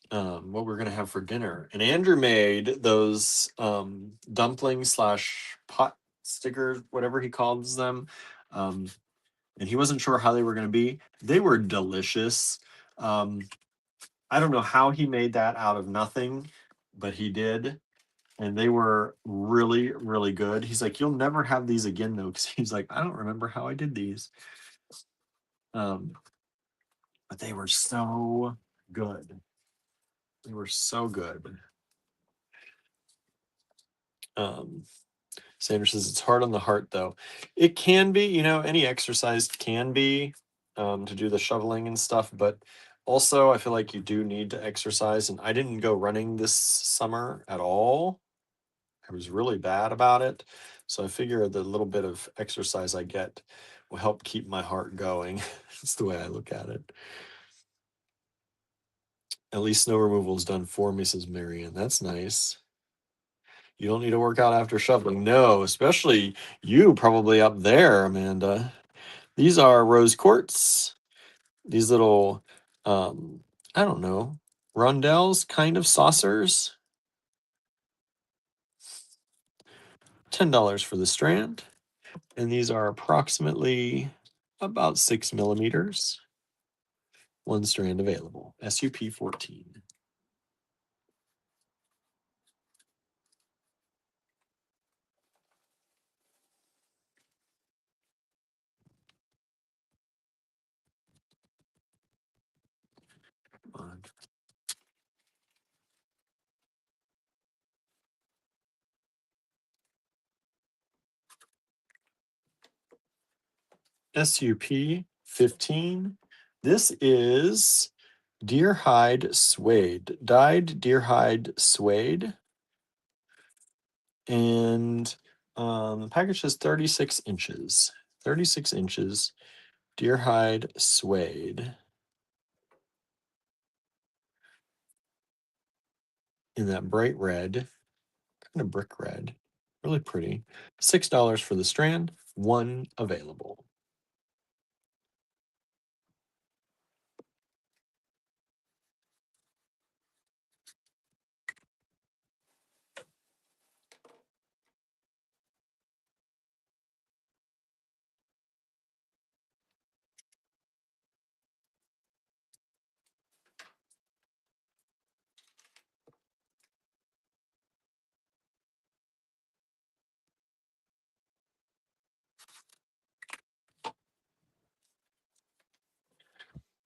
what we're gonna have for dinner, and Andrew made those dumplings slash pot stickers, whatever he calls them, and he wasn't sure how they were gonna be. They were delicious. I don't know how he made that out of nothing, but he did. And they were really, really good. He's like, you'll never have these again, though, because he's like, I don't remember how I did these. But they were so good. They were so good. Sandra says it's hard on the heart, though. It can be, any exercise can be to do the shoveling and stuff, but also I feel like you do need to exercise. And I didn't go running this summer at all. I was really bad about it. So I figure the little bit of exercise I get will help keep my heart going. That's the way I look at it. At least snow removal is done for me, says Marianne. That's nice. You don't need to work out after shoveling. No, especially you probably up there, Amanda. These are rose quartz. These little, I don't know, rondelles, kind of saucers. $10 for the strand. And these are approximately about 6 millimeters. 1 strand available. SUP 14. SUP 15. This is deer hide suede, dyed deer hide suede. And the package is 36 inches. 36 inches, deer hide suede. In that bright red, kind of brick red, really pretty. $6 for the strand, one available.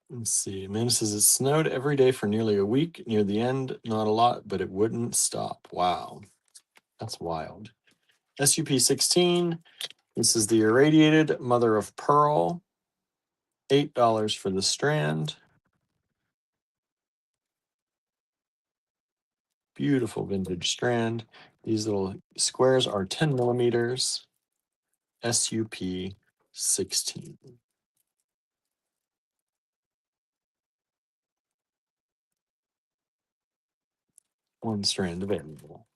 Let's see. Amanda says it snowed every day for nearly a week. Near the end, not a lot, but it wouldn't stop. Wow. That's wild. SUP 16. This is the irradiated mother of pearl. $8 for the strand. Beautiful vintage strand. These little squares are 10 millimeters. SUP 16. One strand available.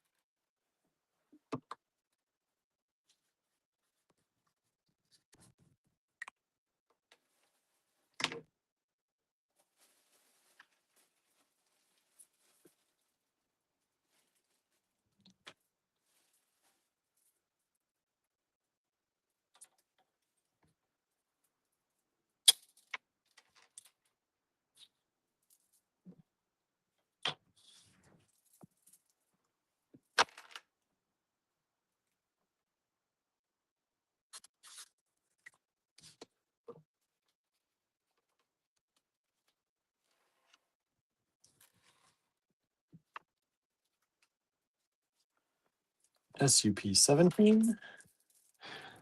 SUP 17.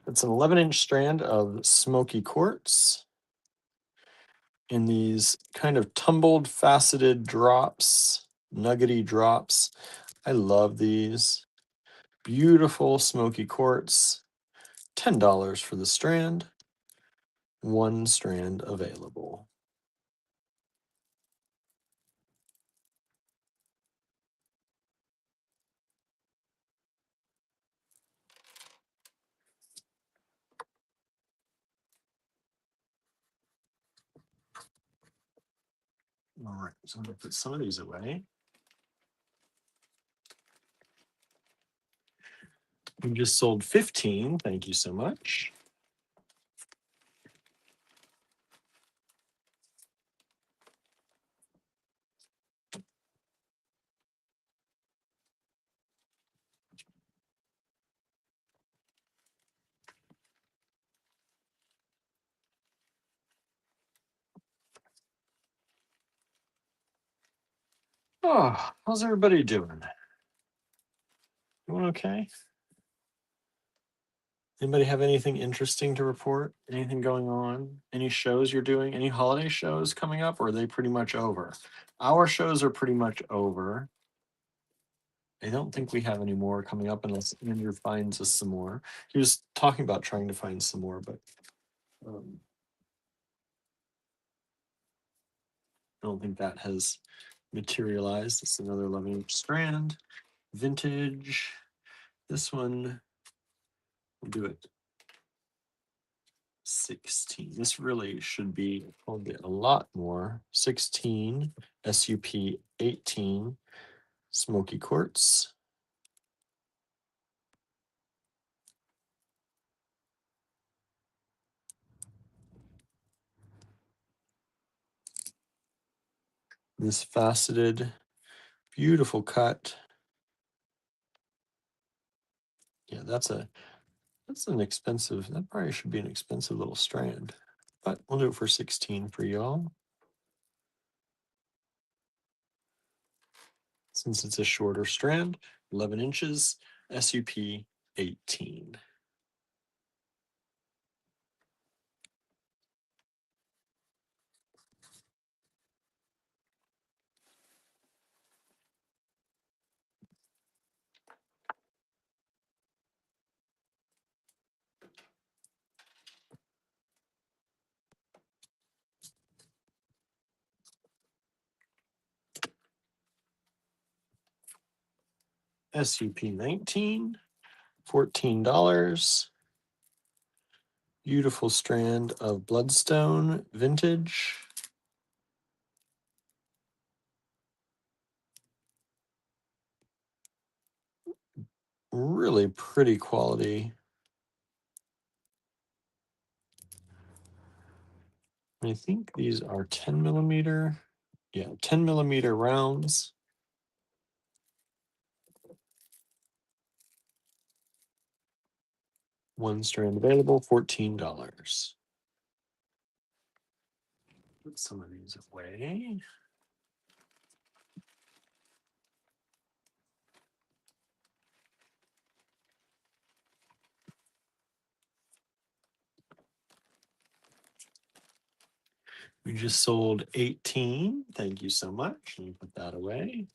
It's an 11-inch strand of smoky quartz in these kind of tumbled, faceted drops, nuggety drops. I love these. Beautiful smoky quartz. $10 for the strand. One strand available. All right, so I'm going to put some of these away. We just sold 15. Thank you so much. Oh, how's everybody doing? Doing okay? Anybody have anything interesting to report? Anything going on? Any shows you're doing? Any holiday shows coming up, or are they pretty much over? Our shows are pretty much over. I don't think we have any more coming up unless Andrew finds us some more. He was talking about trying to find some more, but I don't think that has materialized. It's another 11-inch strand, vintage. This one, we'll do it 16. This really should be probably a lot more. 16, SUP 18, smoky quartz. This faceted, beautiful cut. Yeah, that's an expensive, that probably should be an expensive little strand, but we'll do it for 16 for y'all. Since it's a shorter strand, 11 inches, SUP 18. SUP 19, $14. Beautiful strand of bloodstone vintage. Really pretty quality. I think these are 10 millimeter. Yeah, 10 millimeter rounds. One strand available, $14. Put some of these away. We just sold 18. Thank you so much. Let me put that away.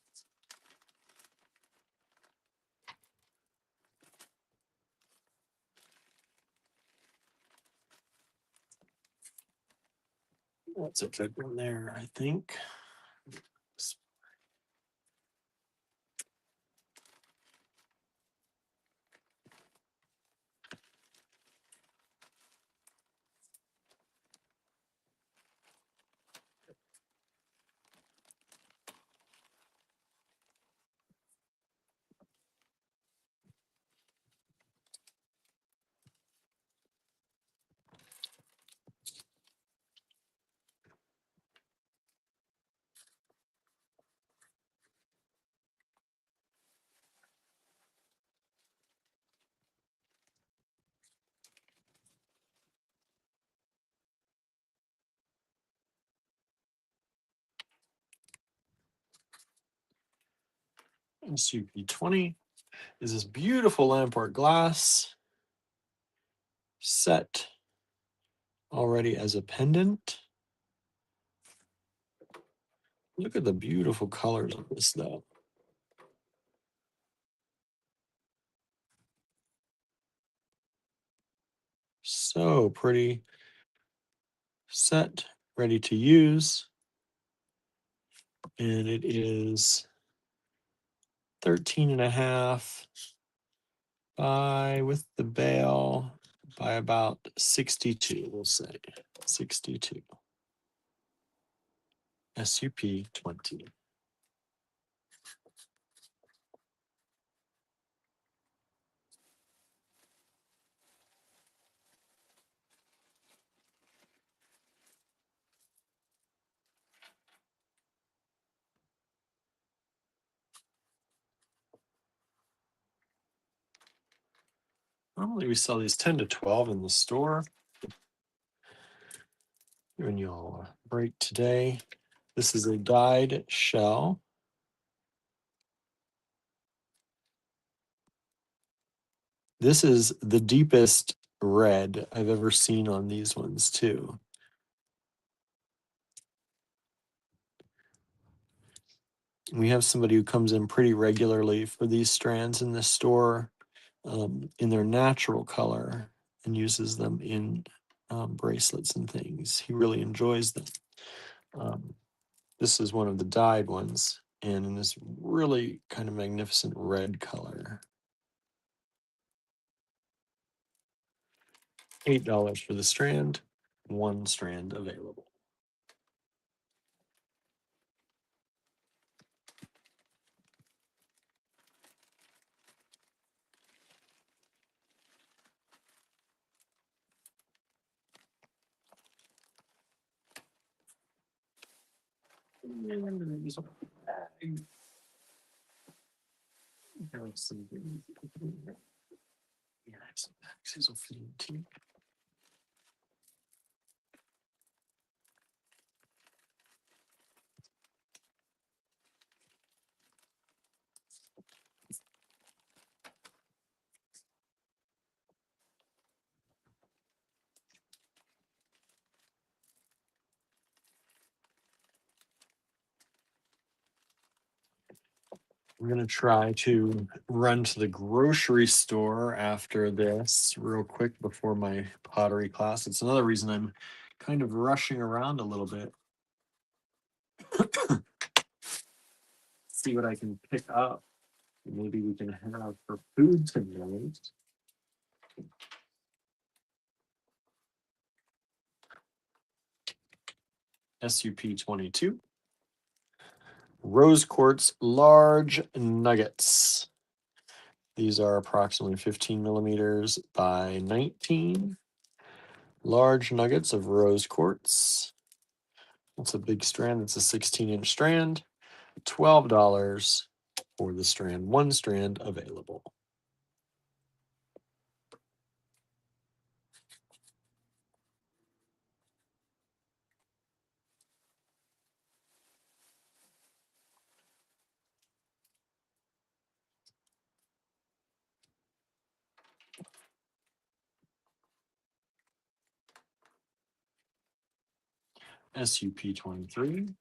That's a good one there, I think. SUP20 is this beautiful Lamport glass set already as a pendant. Look at the beautiful colors on this though. So pretty. Set, ready to use. And it is 13 and a half by, with the bail, by about 62, we'll say. 62. SUP 20. Normally we sell these 10 to 12 in the store. Giving you all a break today. This is a dyed shell. This is the deepest red I've ever seen on these ones too. We have somebody who comes in pretty regularly for these strands in the store in their natural color and uses them in bracelets and things. He really enjoys them. This is one of the dyed ones and in this really kind of magnificent red color. $8 for the strand, one strand available. I'm going to try to run to the grocery store after this real quick before my pottery class. It's another reason I'm kind of rushing around a little bit. See what I can pick up. maybe we can have for food tonight. SUP 22. Rose quartz large nuggets. These are approximately 15 millimeters by 19. Large nuggets of rose quartz. That's a big strand. It's a 16-inch strand. $12 for the strand. One strand available. SUP 23.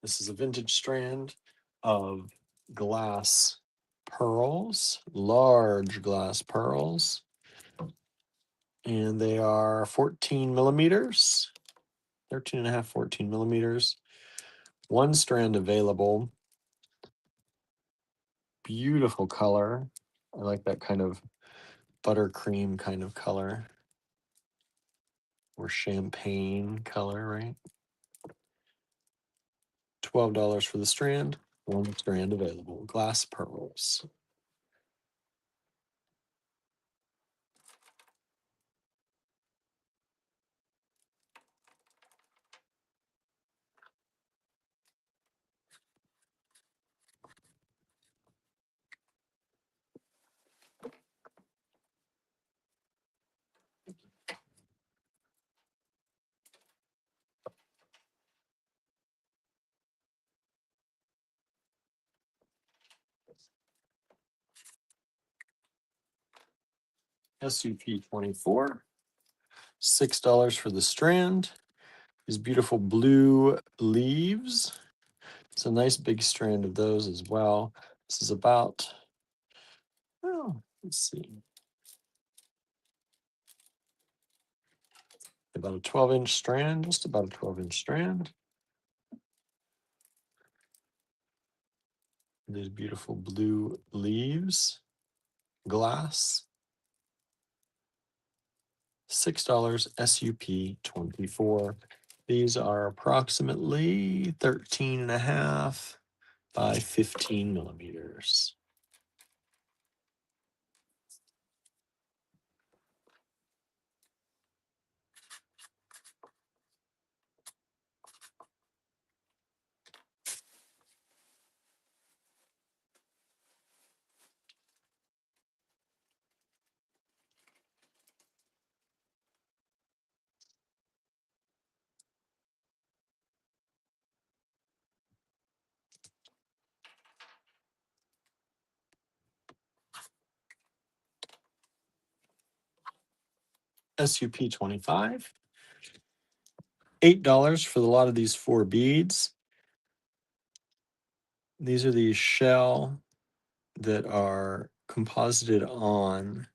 This is a vintage strand of glass pearls, large glass pearls. And they are 14 millimeters, 13 and a half, 14 millimeters. One strand available. Beautiful color. I like that kind of buttercream kind of color. Or champagne color, right? $12 for the strand. One strand available. Glass pearls. SUP 24. $6 for the strand. These beautiful blue leaves. It's a nice big strand of those as well. This is about, well, let's see, about a 12-inch strand, just about a 12-inch strand. These beautiful blue leaves, glass. $6 SUP 24. These are approximately 13 and a half by 15 millimeters. SUP 25. $8 for a lot of these 4 beads. These are the shell that are composited on.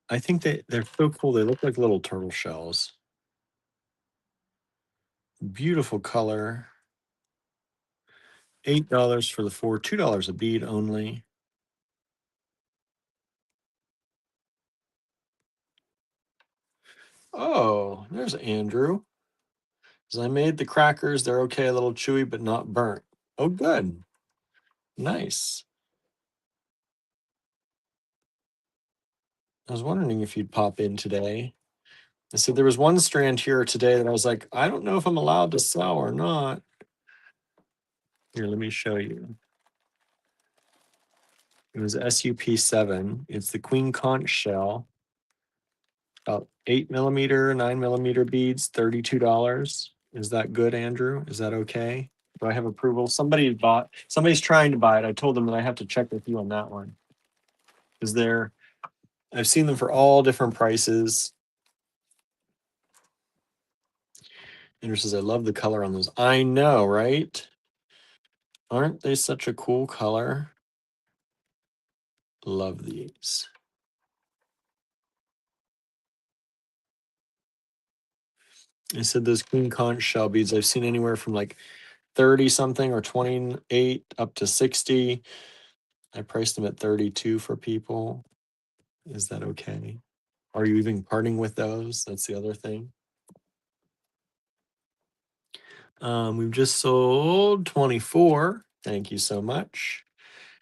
I think they're so cool. They look like little turtle shells. Beautiful color. $8 for the 4, $2 a bead only. Oh, there's Andrew. As I made the crackers, they're okay, a little chewy, but not burnt. Oh, good. Nice. I was wondering if you'd pop in today. I said there was one strand here today that I was like, I don't know if I'm allowed to sell or not. Here, let me show you. It was SUP 7. It's the queen conch shell. About 8 millimeter, 9 millimeter beads, $32. Is that good, Andrew? Is that okay? Do I have approval? Somebody's trying to buy it. I told them that I have to check with you on that one. Is there, I've seen them for all different prices. Andrew says, I love the color on those. I know, right? Aren't they such a cool color? Love these. I said those queen conch shell beads I've seen anywhere from like 30 something or 28 up to 60. I priced them at 32 for people. Is that okay? Are you even parting with those? That's the other thing. We've just sold 24. Thank you so much.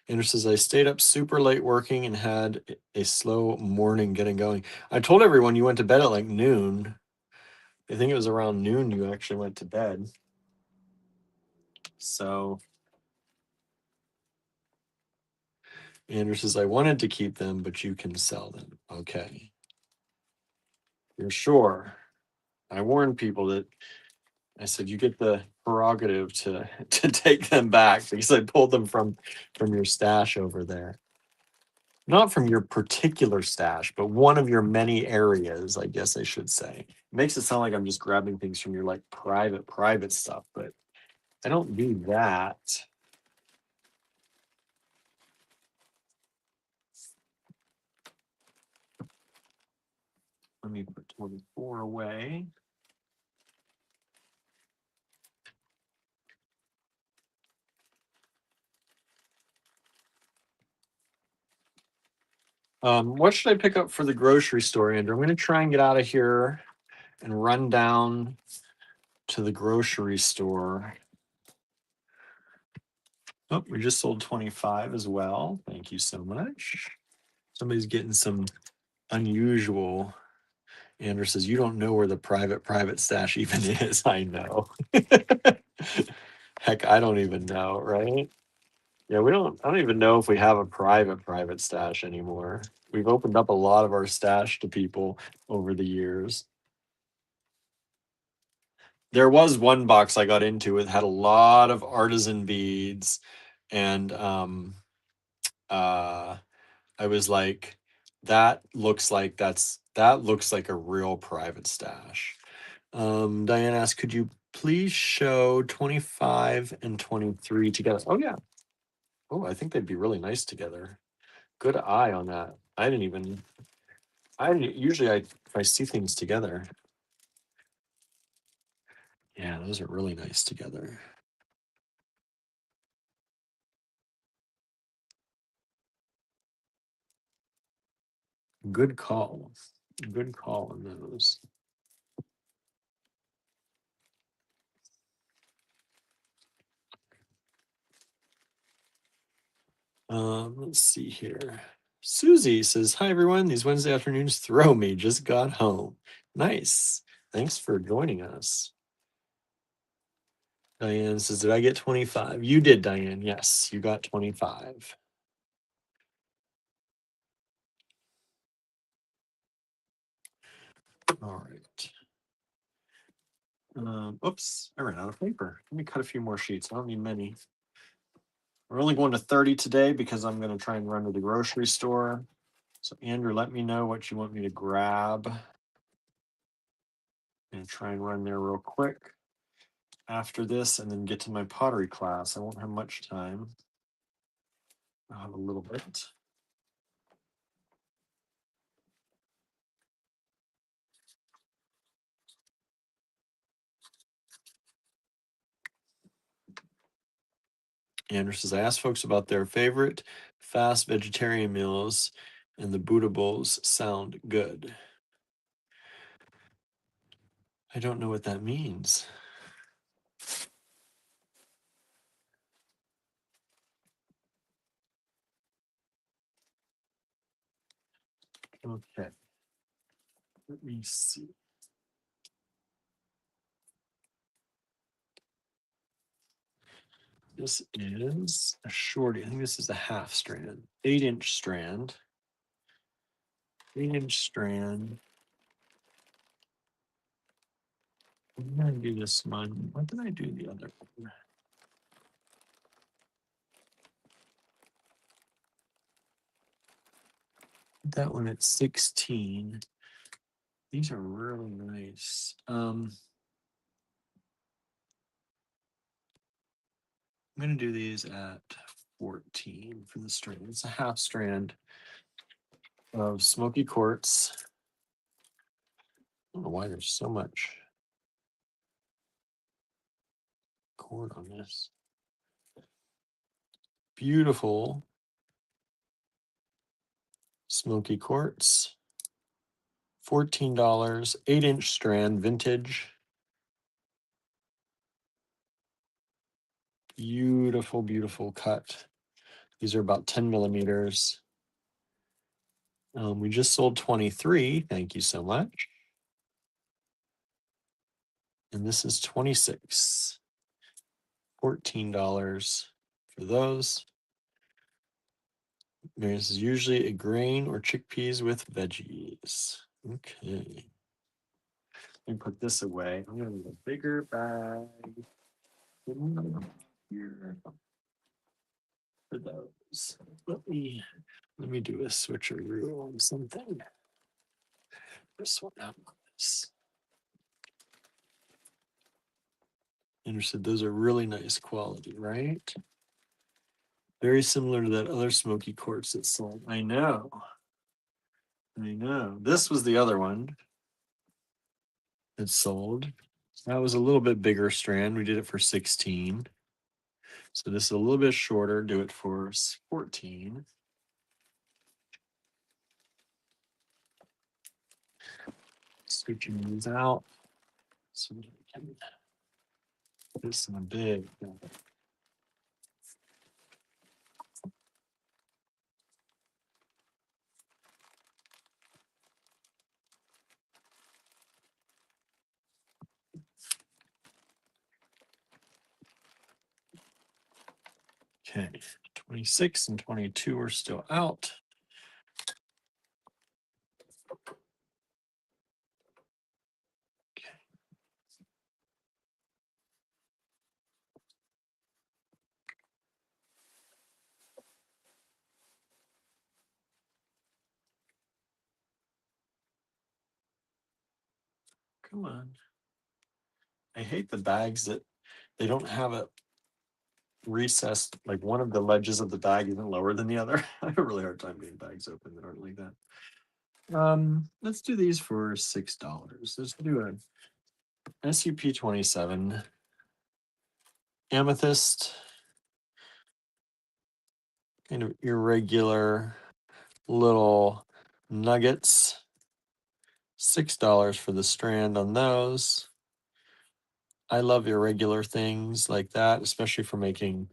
Andrew says, I stayed up super late working and had a slow morning getting going. I told everyone you went to bed at like noon. I think it was around noon you actually went to bed. So Andrew says, I wanted to keep them, but you can sell them. Okay. You're sure? I warned people that I said you get the prerogative to take them back because I pulled them from your stash over there. Not from your particular stash, but one of your many areas, I guess I should say. It makes it sound like I'm just grabbing things from your like private stuff, but I don't do that. Let me put 24 away. What should I pick up for the grocery store, Andrew? I'm going to try and get out of here and run down to the grocery store. Oh, we just sold 25 as well. Thank you so much. Somebody's getting some unusual. Andrew says, you don't know where the private stash even is. I know. Heck, I don't even know, right? Yeah, I don't even know if we have a private stash anymore. We've opened up a lot of our stash to people over the years. There was one box I got into. It had a lot of artisan beads, and I was like, that looks like a real private stash. Diane asked, could you please show 25 and 23 together? Oh yeah. Oh, I think they'd be really nice together. Good eye on that. Usually if I see things together. Yeah, those are really nice together. Good call. Good call on those. Let's see here. Susie says, hi everyone. These Wednesday afternoons throw me. Just got home. Nice. Thanks for joining us. Diane says, did I get 25? You did, Diane. Yes, you got 25. All right. Oops, I ran out of paper. Let me cut a few more sheets. I don't need many. We're only going to 30 today because I'm going to try and run to the grocery store. So Andrew, let me know what you want me to grab. And try and run there real quick after this and then get to my pottery class. I won't have much time. I'll have a little bit. Andrew says, I asked folks about their favorite fast vegetarian meals and the Buddha bowls sound good. I don't know what that means. Okay. Let me see. This is a shorty. I think this is a half strand, 8-inch strand. 8-inch strand. I'm gonna do this one. What did I do the other one? That one at 16. These are really nice. I'm gonna do these at 14 for the strand. It's a half strand of smoky quartz. I don't know why there's so much cord on this. Beautiful smoky quartz. $14, 8-inch strand, vintage. Beautiful, beautiful cut. These are about 10 millimeters. We just sold 23. Thank you so much. And this is 26. $14 for those. There's usually a grain or chickpeas with veggies. Okay. Let me put this away. I'm gonna need a bigger bag here for those. Let me do a switcheroo on something. This one out. This. Interested. Those are really nice quality, right? Very similar to that other smoky quartz that sold. I know. This was the other one that sold. That was a little bit bigger strand. We did it for 16. So this is a little bit shorter. Do it for 14. Switching these out. So we can put this in a big. Okay, 26 and 22 are still out. Okay. Come on. I hate the bags that they don't have it recessed, like one of the ledges of the bag isn't lower than the other. I have a really hard time getting bags open that aren't like that. Let's do these for $6. Let's do a SUP 27 amethyst, kind of irregular little nuggets. $6 for the strand on those. I love irregular things like that, especially for making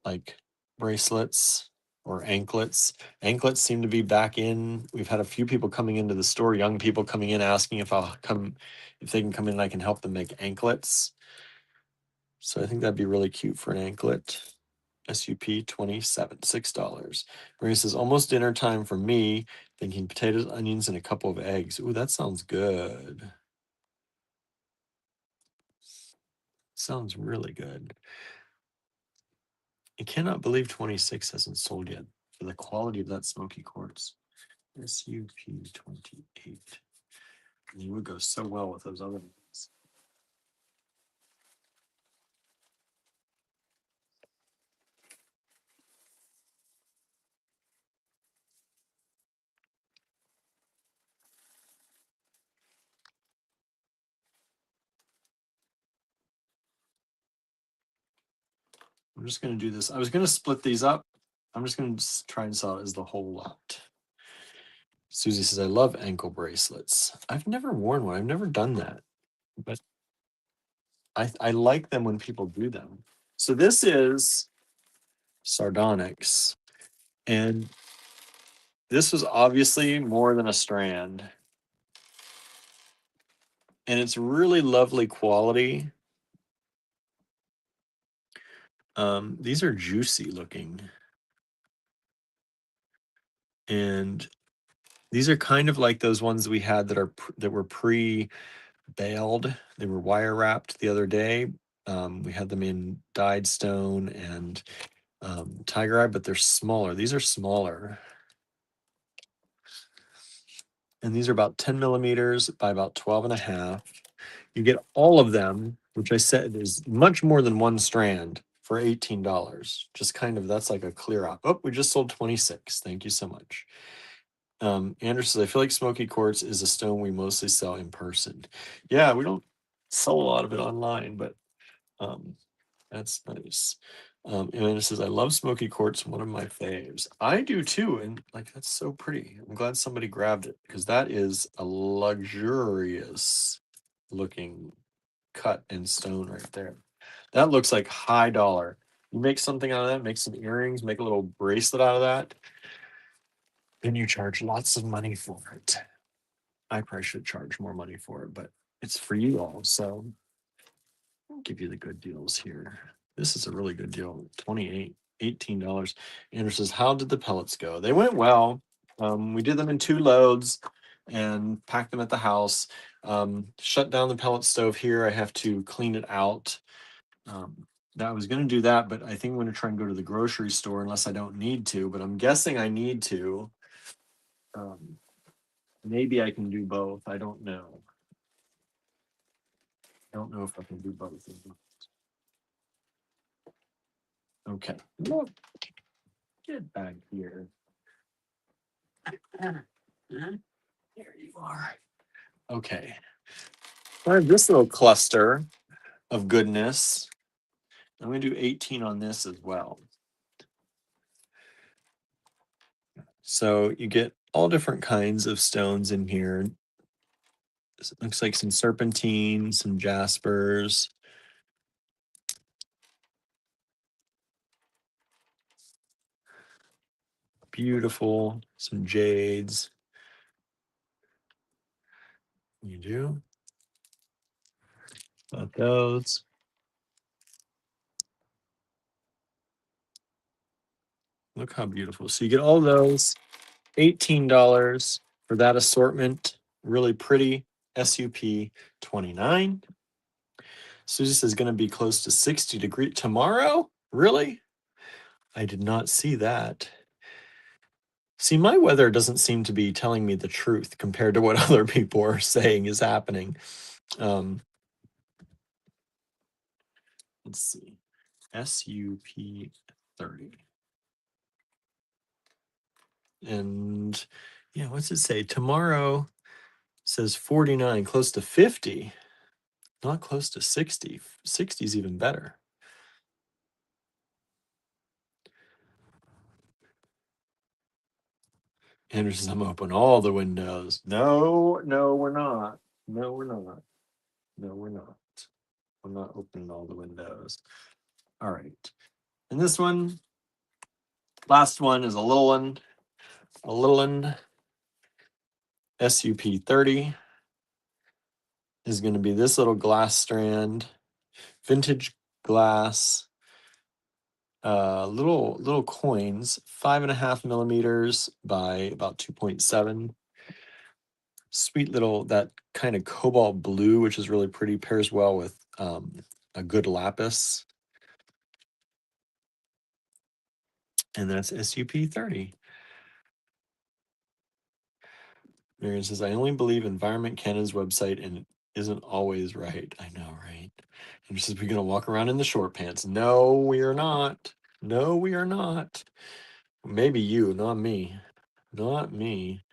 like bracelets or anklets. Anklets seem to be back in. We've had a few people coming into the store, young people coming in asking if they can come in and I can help them make anklets. So I think that'd be really cute for an anklet. SUP 27, $6. Maria says, almost dinner time for me. Thinking potatoes, onions, and a couple of eggs. Ooh, that sounds good. Sounds really good. I cannot believe 26 hasn't sold yet for the quality of that smoky quartz. SUP 28. You would go so well with those other ones. I'm just going to do this. I was going to split these up. I'm just going to try and sell it as the whole lot. Susie says, I love ankle bracelets. I've never worn one. I've never done that. But I like them when people do them. So this is sardonyx. And this was obviously more than a strand. And it's really lovely quality. These are juicy looking. And these are kind of like those ones we had that were pre-baled. They were wire wrapped the other day. We had them in dyed stone and tiger eye, but they're smaller. These are smaller. And these are about 10 millimeters by about 12 and a half. You get all of them, which I said is much more than one strand for $18. Just kind of, that's like a clear out. Oh, we just sold 26. Thank you so much. Andrew says, I feel like smoky quartz is a stone we mostly sell in person. Yeah, we don't sell a lot of it online, but That's nice. And it says, I love smoky quartz, one of my faves. I do too. And like, that's so pretty. I'm glad somebody grabbed it because that is a luxurious looking cut in stone right there. That looks like high dollar. You make something out of that, make some earrings, make a little bracelet out of that, then you charge lots of money for it. I probably should charge more money for it, but it's for you all. So I'll give you the good deals here. This is a really good deal. $18. Andrew says, how did the pellets go? They went well. We did them in 2 loads and packed them at the house. Shut down the pellet stove here. I have to clean it out. I was going to do that, but I think I'm going to try and go to the grocery store unless I don't need to, but I'm guessing I need to. Maybe I can do both. I don't know. I don't know if I can do both. Okay. Look, get back here. There you are. Okay. I have this little cluster of goodness. I'm going to do 18 on this as well. So you get all different kinds of stones in here. It looks like some serpentine, some jaspers. Beautiful. Some jades. You do? Got those. Look how beautiful. So you get all those. $18 for that assortment. Really pretty. SUP 29. Susie says going to be close to 60 degrees tomorrow. Really? I did not see that. See, my weather doesn't seem to be telling me the truth compared to what other people are saying is happening. Let's see. SUP 30. And yeah, what's it say? Tomorrow says 49, close to 50. Not close to 60. 60 is even better. Andrew says, I'm open all the windows. No, we're not. No, we're not. No, we're not. I'm not opening all the windows. All right. And this one, last one is a little one. SUP 30 is going to be this little glass strand, vintage glass, little coins, 5.5 millimeters by about 2.7. Sweet little, that kind of cobalt blue, which is really pretty, pairs well with a good lapis. And that's SUP 30. Marion says, I only believe Environment Canada's website and it isn't always right. I know, right? And she says, we're going to walk around in the short pants. No, we are not. No, we are not. Maybe you, not me. Not me.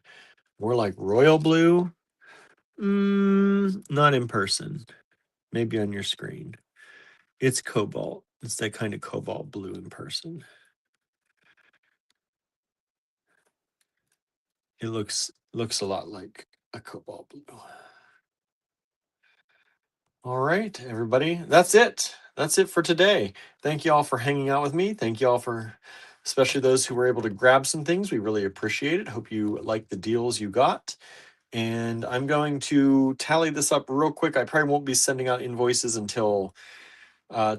More like royal blue. Not in person. Maybe on your screen. It's cobalt. It's that kind of cobalt blue in person. It looks a lot like a cobalt blue. All right, everybody. That's it. That's it for today. Thank you all for hanging out with me. Thank you all for, especially those who were able to grab some things. We really appreciate it. Hope you like the deals you got. And I'm going to tally this up real quick. I probably won't be sending out invoices until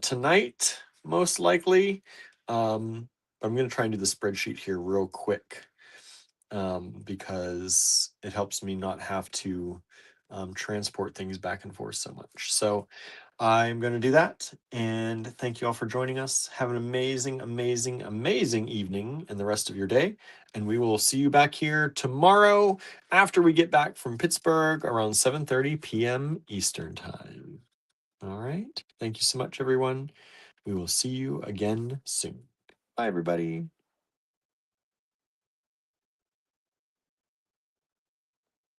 tonight, most likely. I'm going to try and do the spreadsheet here real quick because it helps me not have to transport things back and forth so much. So I'm going to do that. And thank you all for joining us. Have an amazing, amazing, amazing evening and the rest of your day. And we will see you back here tomorrow after we get back from Pittsburgh around 7:30 p.m. Eastern Time. All right. Thank you so much, everyone. We will see you again soon. Bye, everybody.